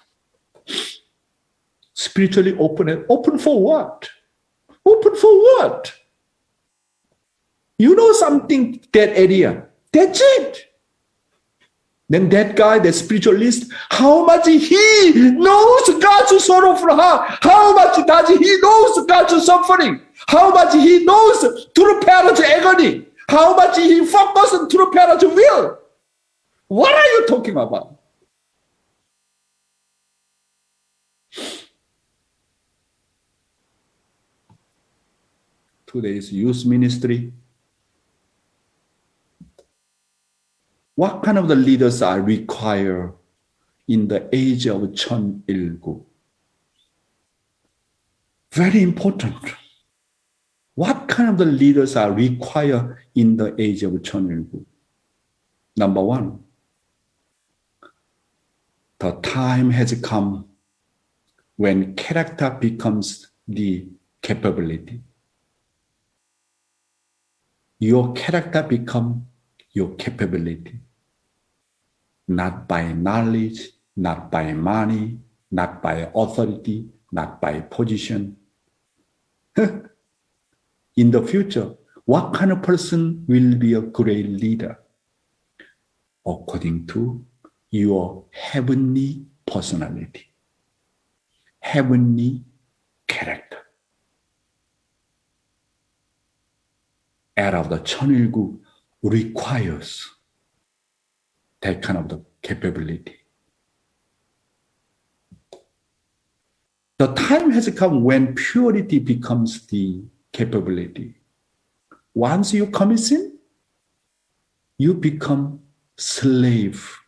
Spiritually open. And open for what? Open for what? You know something, that area. That's it. Then that guy, the spiritualist, how much he knows God's sorrowful heart. How much does he knows God's suffering. How much he knows true parent's agony. How much he focuses on true parent's will. What are you talking about? Today's youth ministry. What kind of the leaders are required in the age of 1019? Very important. What kind of the leaders are required in the age of 1019? Number one, the time has come when character becomes the capability. Your character becomes your capability. Not by knowledge, not by money, not by authority, not by position. In the future, what kind of person will be a great leader? According to your heavenly personality, heavenly character. Era of the 1019 requires that kind of the capability. The time has come when purity becomes the capability. Once you commit sin, you become slave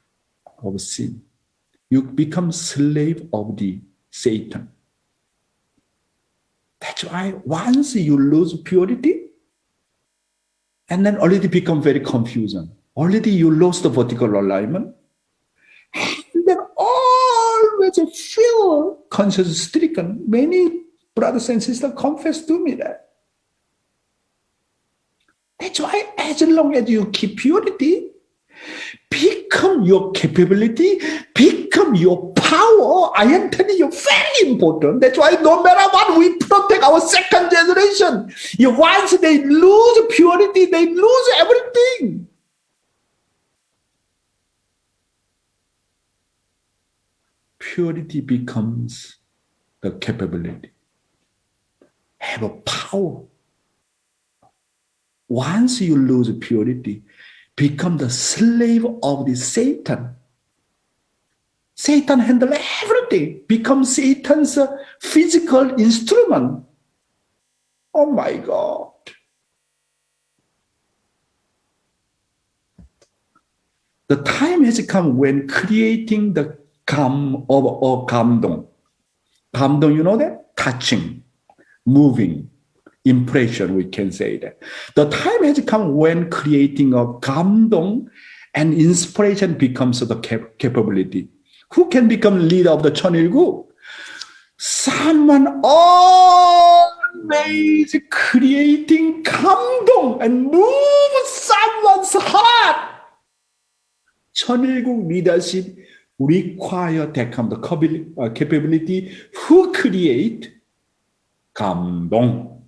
of sin. You become slave of the Satan. That's why once you lose purity, and then already become very confusing. Already you lost the vertical alignment. And then always feel conscious stricken. Many brothers and sisters confess to me that. That's why as long as you keep purity, become your capability, become your power. I am telling you, very important. That's why no matter what, we protect our second generation. Once they lose purity, they lose everything. Purity becomes the capability. Have a power. Once you lose purity, become the slave of the Satan. Satan handles everything, become Satan's physical instrument. Oh my God. The time has come when creating the 감동. 감동, you know that? Touching, moving, impression, we can say that. The time has come when creating a 감동 and inspiration becomes the capability. Who can become leader of the 천일국? Someone always creating 감동 and move someone's heart. 천일국 leadership require that kind of capability. Who create 감동?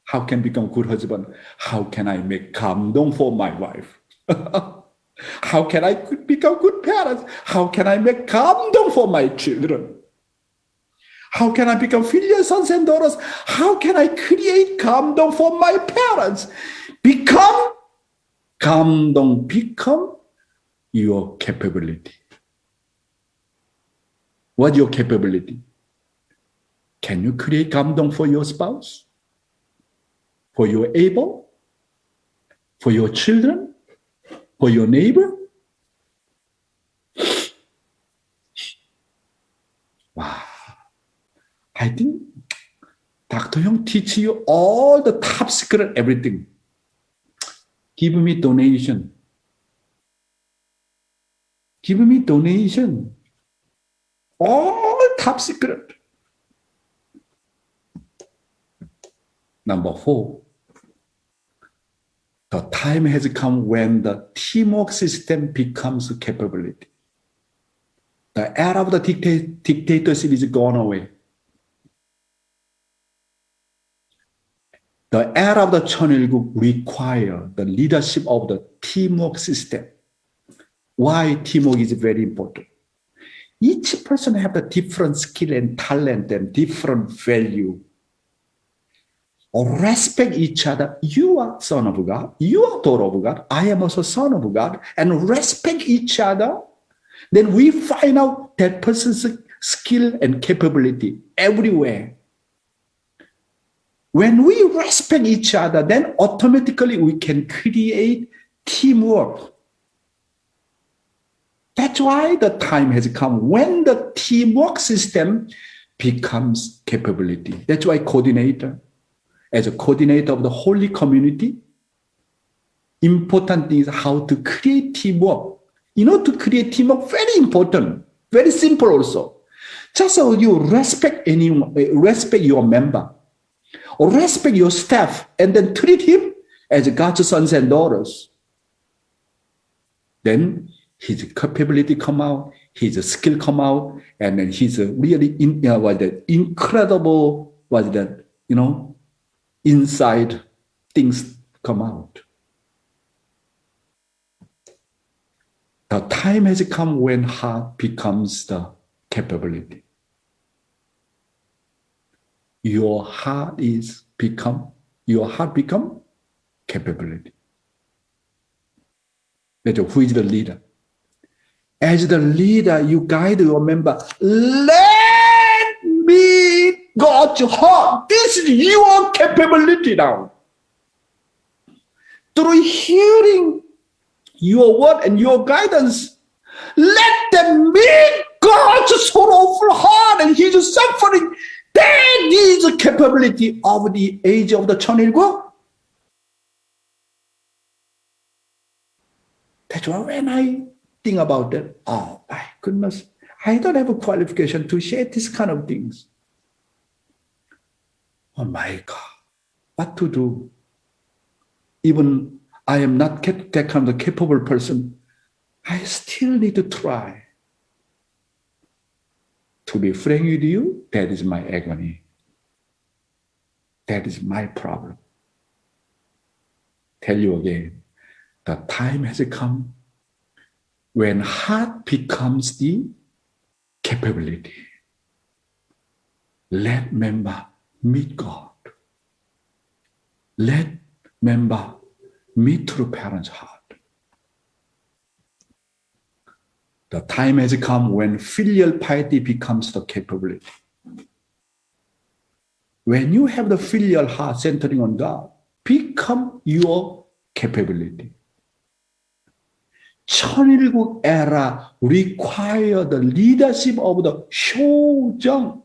How can I become good husband? How can I make 감동 for my wife? How can I become good parents? How can I make 감동 for my children? How can I become filial sons and daughters? How can I create 감동 for my parents? Become 감동, become your capability. What's your capability? Can you create 감동 for your spouse? For your able? For your children? For your neighbor? Wow. I think Dr. Yong teach you all the top secret, everything. Give me donation. Give me donation. All top secret. Number 4. The time has come when the teamwork system becomes a capability. The era of the dictatorship is gone away. The era of the 천일국 require the leadership of the teamwork system. Why teamwork is very important? Each person have a different skill and talent and different value. Respect each other. You are son of God. You are daughter of God. I am also son of God. And respect each other. Then we find out that person's skill and capability everywhere. When we respect each other, then automatically we can create teamwork. That's why the time has come when the teamwork system becomes capability. That's why coordinator, as a coordinator of the holy community, important thing is how to create teamwork. To create teamwork, very important, very simple also. Just so you respect anyone, respect your member, or respect your staff, and then treat him as God's sons and daughters. Then his capability come out, his skill come out, and then his really incredible, inside things come out. The time has come when heart becomes the capability. Your heart become capability. That's who is the leader. As the leader, you guide your member. Let me God's heart. This is your capability now. Through hearing your word and your guidance, let them meet God's sorrowful heart and his suffering. That is the capability of the age of the 천일국. That's why when I think about that, oh my goodness, I don't have a qualification to share this kind of things. Oh my God, what to do? Even I am not that kind of capable person. I still need to try. To be frank with you, that is my agony. That is my problem. Tell you again, the time has come when heart becomes the capability. Let member meet God. Let member meet through parents' heart. The time has come when filial piety becomes the capability. When you have the filial heart centering on God, become your capability. 천일국 era require the leadership of the Rev.Chung.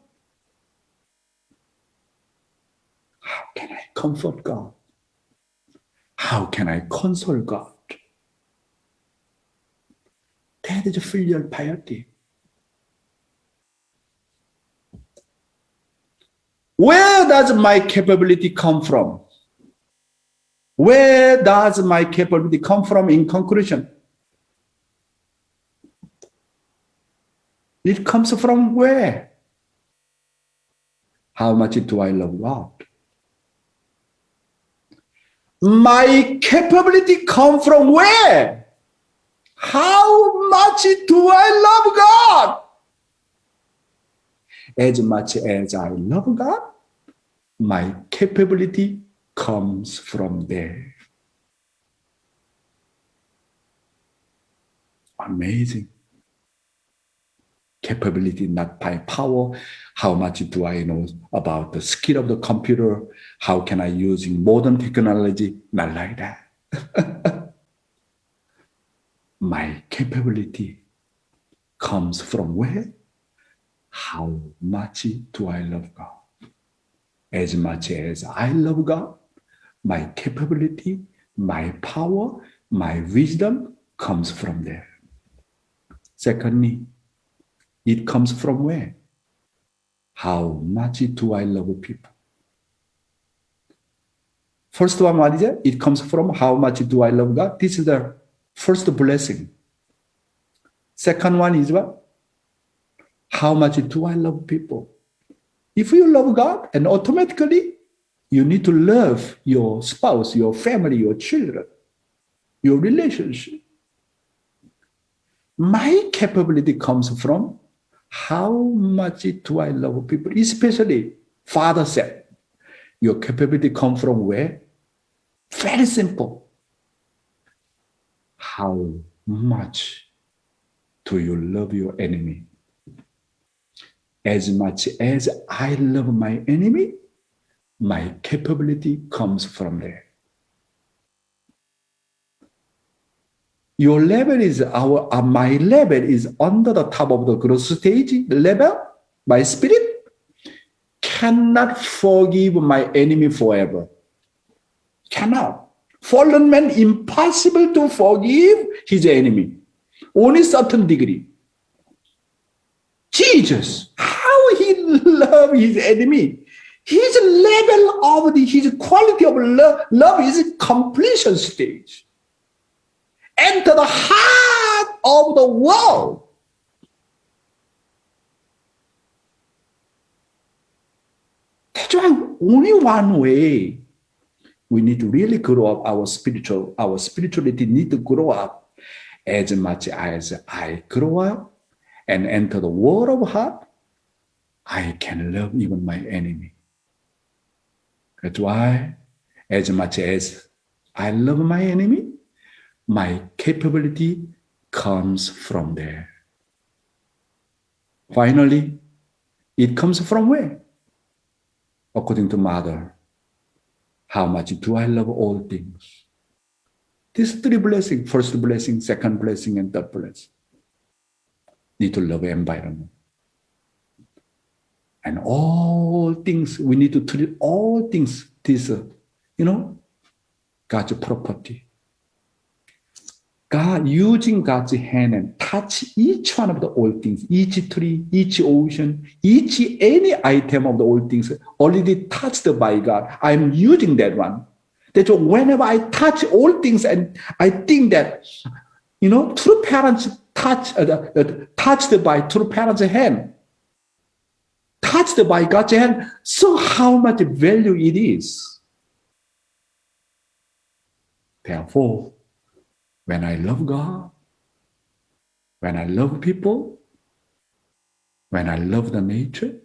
How can I comfort God? How can I console God? That is filial piety. Where does my capability come from? Where does my capability come from in conclusion? It comes from where? How much do I love God? My capability come from where? How much do I love God? As much as I love God, my capability comes from there. Amazing. Capability, not by power. How much do I know about the skill of the computer? How can I use modern technology? Not like that. My capability comes from where? How much do I love God? As much as I love God, my capability, my power, my wisdom comes from there. Secondly, it comes from where? How much do I love people? First one, what is it? It comes from how much do I love God? This is the first blessing. Second one is what? How much do I love people? If you love God, and automatically you need to love your spouse, your family, your children, your relationship. My capability comes from how much do I love people? Especially, Father said, your capability comes from where? Very simple. How much do you love your enemy? As much as I love my enemy, my capability comes from there. Your level is my level is under the top of the growth stage level. My spirit cannot forgive my enemy forever. Cannot. Fallen man, impossible to forgive his enemy. Only certain degree. Jesus, how he loved his enemy. His level of his quality of love is completion stage. Enter the heart of the world. That's why only one way we need to really grow up our spirituality need to grow up as much as I grow up and enter the world of heart, I can love even my enemy. That's why as much as I love my enemy, my capability comes from there. Finally, it comes from where? According to Mother, how much do I love all things? These three blessings, first blessing, second blessing, and third blessing. Need to love environment. And all things, we need to treat all things, this, God's property. God using God's hand and touch each one of the old things, each tree, each ocean, any item of the old things already touched by God. I'm using that one. That's why whenever I touch all things and I think that, true parents touched by true parents' hand, touched by God's hand, so how much value it is. Therefore, when I love God, when I love people, when I love the nature,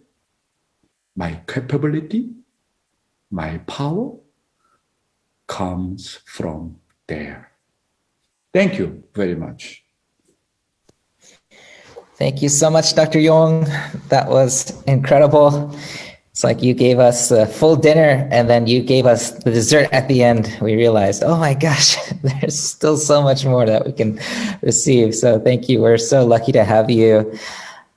my capability, my power comes from there. Thank you very much. Thank you so much, Dr. Yong. That was incredible. It's like you gave us a full dinner and then you gave us the dessert at the end. We realized, oh my gosh, there's still so much more that we can receive. So thank you. We're so lucky to have you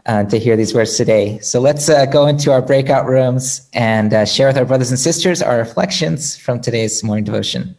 to hear these words today. So let's go into our breakout rooms and share with our brothers and sisters our reflections from today's morning devotion.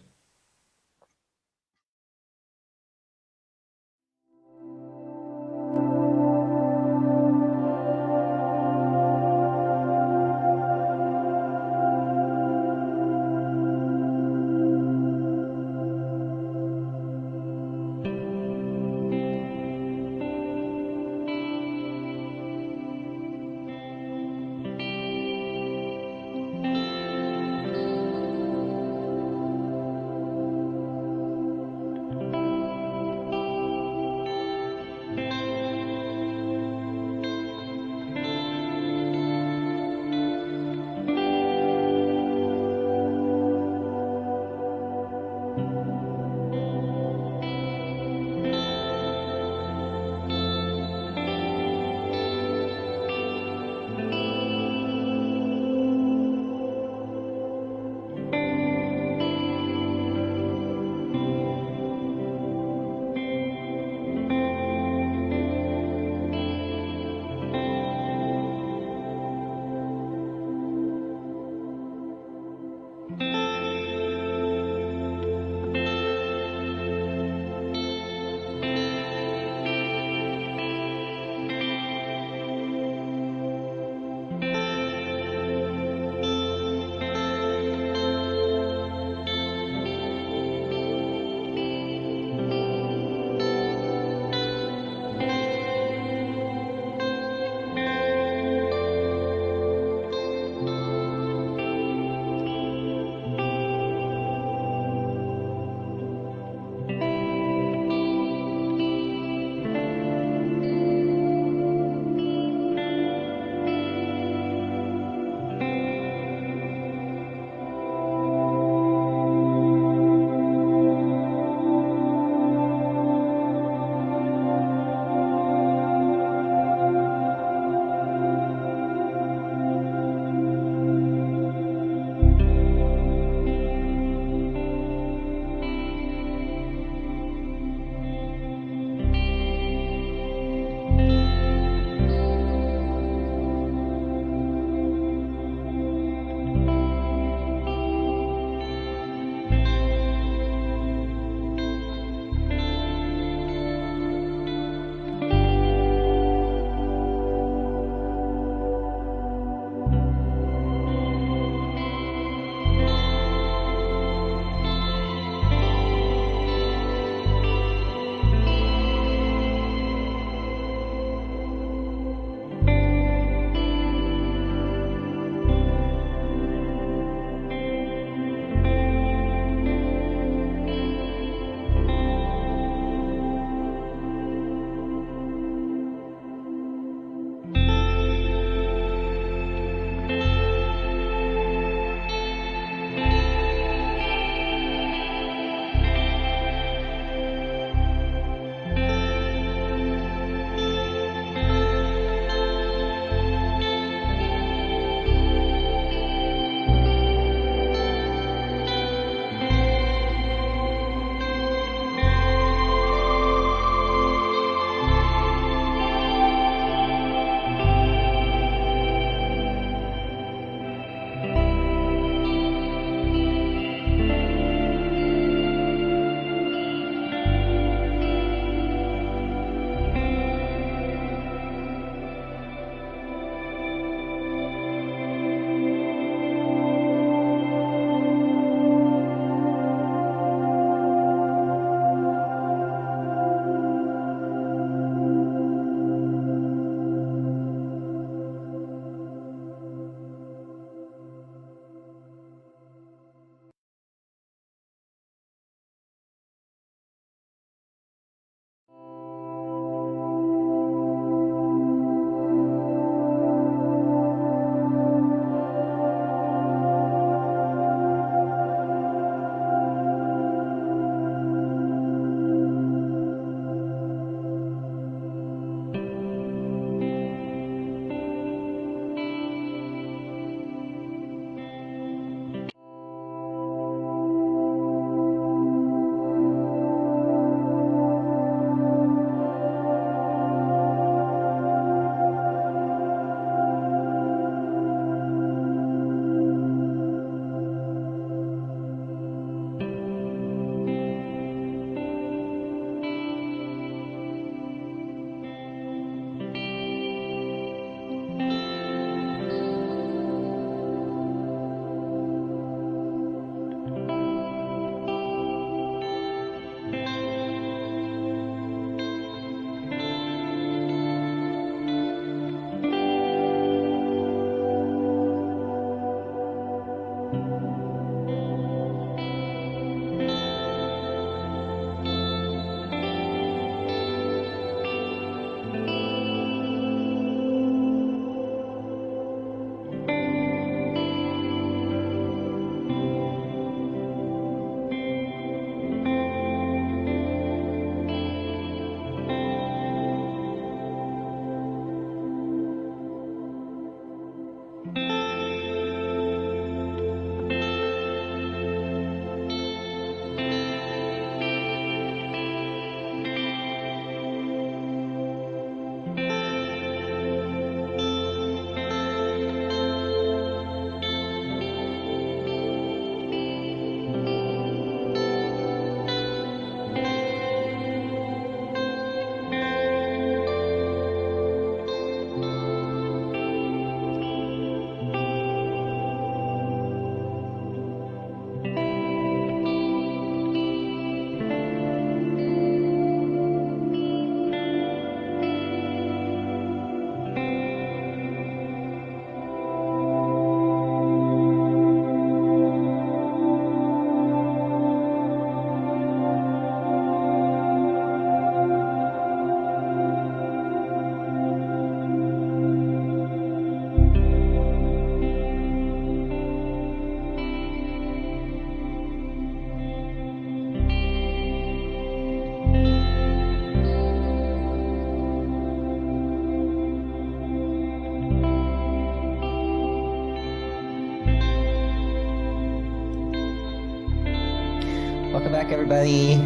Welcome back, everybody.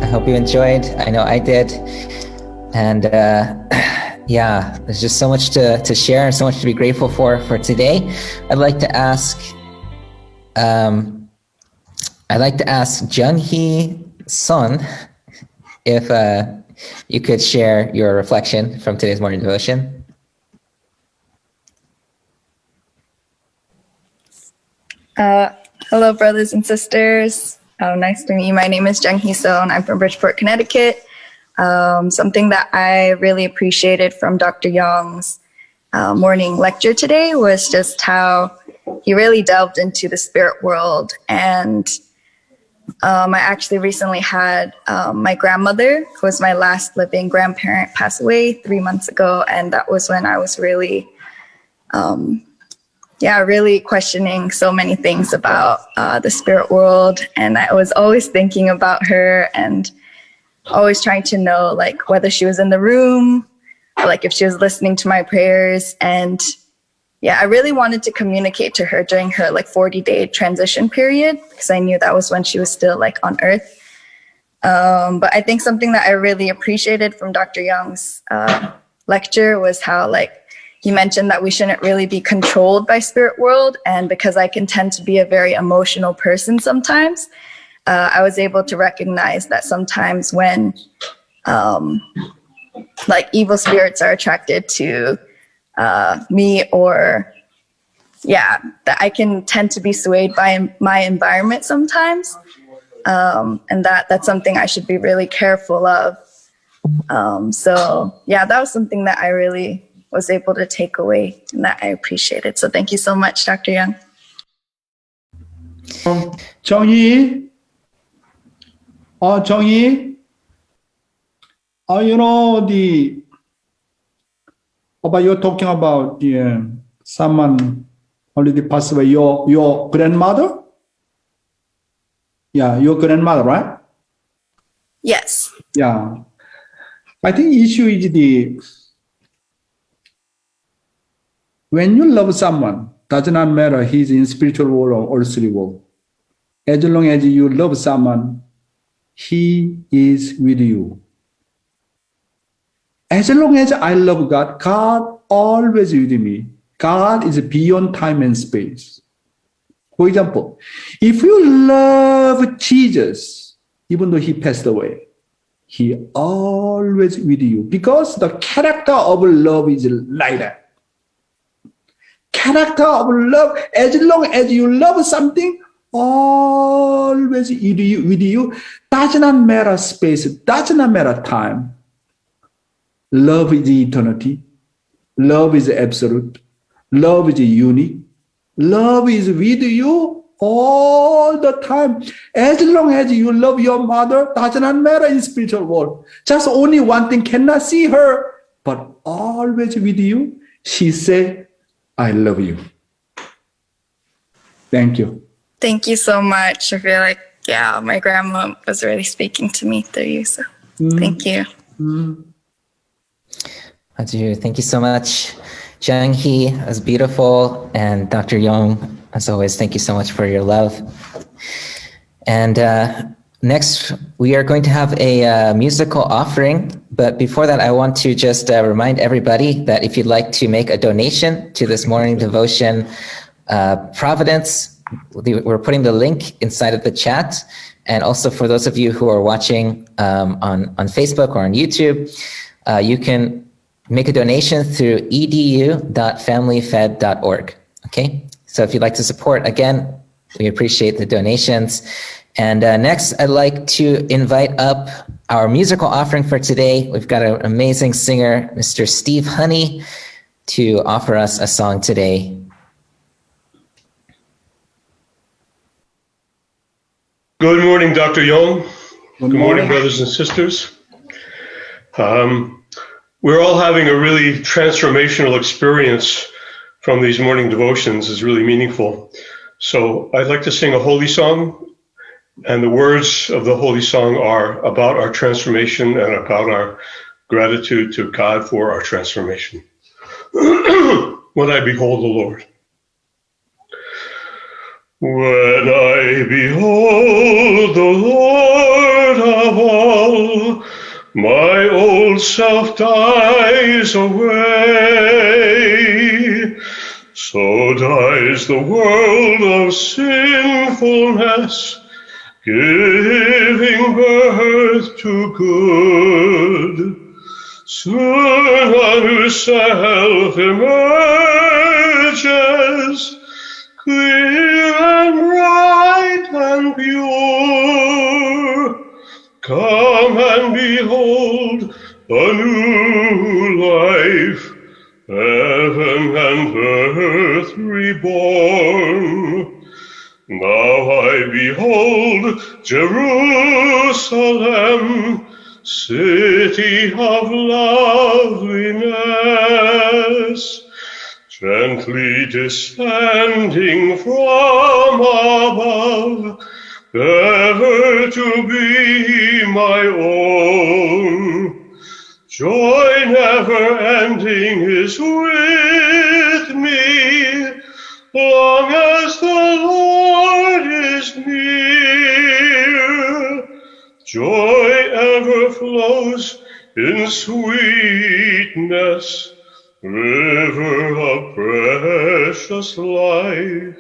I hope you enjoyed. I know I did. And yeah, there's just so much to share and so much to be grateful for today. I'd like to ask Jung-hee Son if you could share your reflection from today's morning devotion. Hello, brothers and sisters. Nice to meet you. My name is Jung-hee Son. I'm from Bridgeport, Connecticut. Something that I really appreciated from Dr. Yong's morning lecture today was just how he really delved into the spirit world. And I actually recently had my grandmother, who was my last living grandparent, pass away 3 months ago. And that was when I was really, really questioning so many things about the spirit world. And I was always thinking about her and always trying to know like whether she was in the room or like if she was listening to my prayers. And I really wanted to communicate to her during her like 40-day transition period because I knew that was when she was still like on earth. But I think something that I really appreciated from Dr. Young's lecture was how like he mentioned that we shouldn't really be controlled by spirit world. And because I can tend to be a very emotional person sometimes, I was able to recognize that sometimes when like evil spirits are attracted to me, or that I can tend to be swayed by my environment sometimes, and that's something I should be really careful of. That was something that I really was able to take away and that I appreciated. So thank you so much, Dr. Young. Chung-hee, Chung-hee, you know you're talking about someone already passed away. Your grandmother? Yeah, your grandmother, right? Yes. Yeah, I think the issue is when you love someone, does not matter he's in spiritual world or earthly world. As long as you love someone, he is with you. As long as I love God, God always with me. God is beyond time and space. For example, if you love Jesus, even though he passed away, he always with you because the character of love is like that. Character of love, as long as you love something, always with you, does not matter space, does not matter time. Love is eternity. Love is absolute. Love is unique. Love is with you all the time. As long as you love your mother, does not matter in spiritual world. Just only one thing, cannot see her, but always with you. She said, I love you. Thank you. Thank you so much. I feel like, my grandma was really speaking to me through you. So thank you. Thank you so much. Jung-hee, it was beautiful. And Dr. Yong, as always, thank you so much for your love. And next, we are going to have a musical offering. But before that, I want to just remind everybody that if you'd like to make a donation to this morning devotion, Providence, we're putting the link inside of the chat. And also for those of you who are watching on Facebook or on YouTube, you can make a donation through edu.familyfed.org. Okay, so if you'd like to support, again, we appreciate the donations. And next, I'd like to invite up our musical offering for today. We've got an amazing singer, Mr. Steve Honey, to offer us a song today. Good morning, Dr. Yong. Good morning, brothers and sisters. We're all having a really transformational experience from these morning devotions. It's really meaningful. So I'd like to sing a holy song, and the words of the holy song are about our transformation and about our gratitude to God for our transformation. When I behold the Lord. When I behold the Lord of all, my old self dies away. So dies the world of sinfulness, giving birth to good. Soon a new self emerges, clear and bright and pure. Come and behold a new life, heaven and earth reborn. Now I behold Jerusalem, city of loveliness, gently descending from above, ever to be my own. Joy never ending is with me, long as the Lord is near. Joy ever flows in sweetness, river of precious life.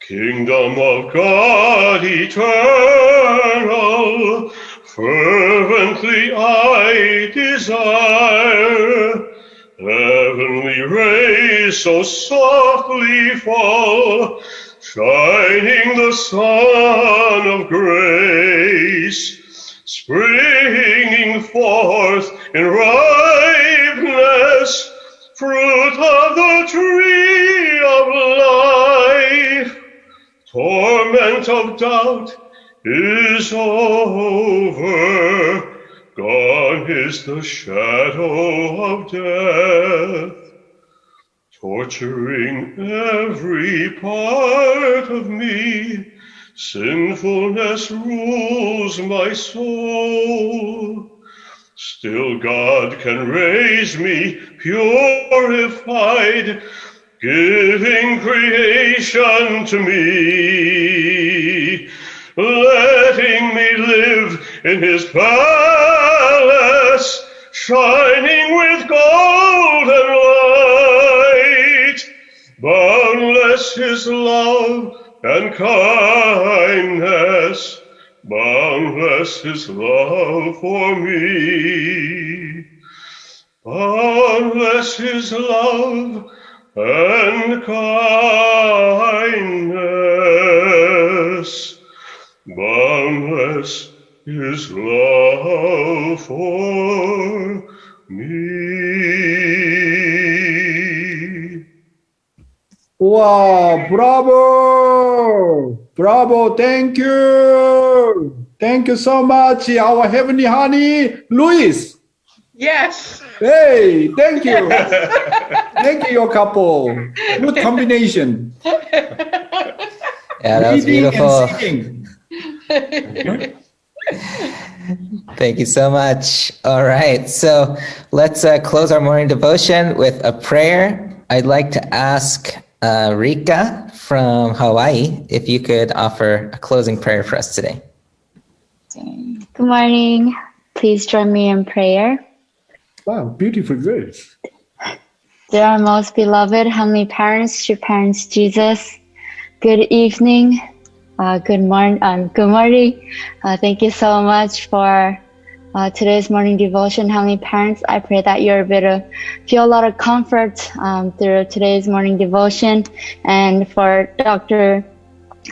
Kingdom of God eternal, fervently I desire. Heavenly rays so softly fall, shining the sun of grace, springing forth in ripeness, fruit of the tree of life. Torment of doubt is over, gone is the shadow of death. Torturing every part of me, sinfulness rules my soul. Still God can raise me purified, giving creation to me, letting me live in his palace, shining with golden light. Boundless his love and kindness, boundless his love for me. Boundless his love and kindness, boundless his love for me. Wow, bravo! Bravo, thank you! Thank you so much, our heavenly honey, Luis. Yes. Hey, thank you. Thank you, your couple. Good combination. Yeah, that was Reading beautiful. and singing. Thank you so much. All right, so let's close our morning devotion with a prayer. I'd like to ask Rika from Hawaii if you could offer a closing prayer for us today. Good morning. Please join me in prayer. Wow, beautiful words. Dear our most beloved Heavenly Parents, true parents, Jesus, good evening, good morning. Thank you so much for today's morning devotion, Heavenly Parents. I pray that you're able to feel a lot of comfort through today's morning devotion, and for Dr.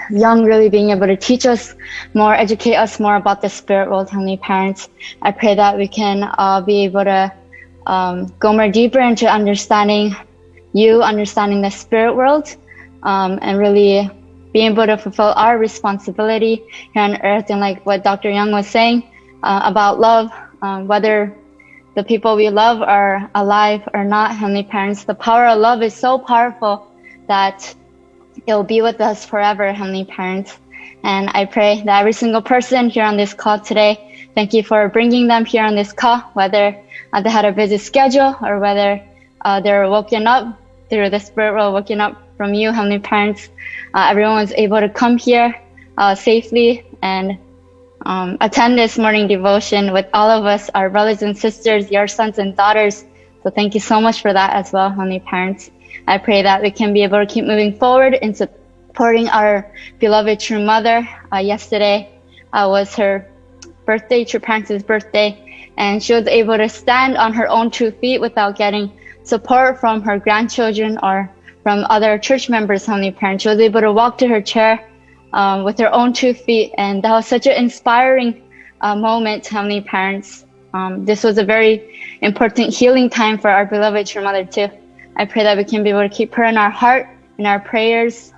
Young really being able to teach us more, educate us more about the spirit world, Heavenly Parents. I pray that we can be able to go more deeper into understanding you, understanding the spirit world, and really being able to fulfill our responsibility here on earth. And like what Dr. Young was saying about love, whether the people we love are alive or not, Heavenly Parents, the power of love is so powerful that it will be with us forever, Heavenly Parents. And I pray that every single person here on this call today, thank you for bringing them here on this call, whether they had a busy schedule or whether they're woken up through the spirit world, woken up from you, Heavenly Parents. Everyone was able to come here safely and attend this morning devotion with all of us, our brothers and sisters, your sons and daughters. So thank you so much for that as well, Heavenly Parents. I pray that we can be able to keep moving forward in supporting our beloved true mother. Yesterday was her birthday, True Parents' birthday, and she was able to stand on her own 2 feet without getting support from her grandchildren or from other church members, Heavenly Parents. She was able to walk to her chair with her own 2 feet, and that was such an inspiring moment, Heavenly Parents. This was a very important healing time for our beloved true mother too. I pray that we can be able to keep her in our heart, in our prayers,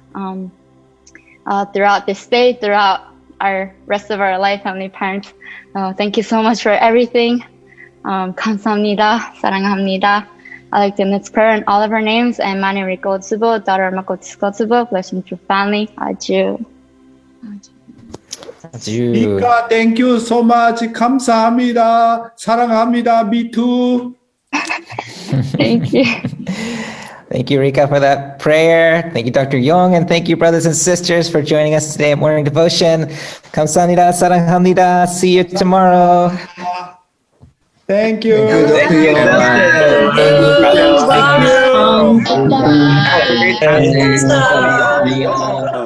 throughout this day, throughout our rest of our life, Heavenly Parents. Thank you so much for everything. 감사합니다. 사랑합니다. I'd like to end this prayer in all of our names. And my name is Godsubo, daughter of Godsubo, blessing to family. Aju. Rika, thank you so much. 감사합니다. 사랑합니다. Me too. Thank you. Thank you, Rika, for that prayer. Thank you, Dr. Yong, and thank you, brothers and sisters, for joining us today at Morning Devotion. 감사합니다. 사랑합니다. See you tomorrow. Thank you. Thank you, Dr. Yong. Bye. Thank you.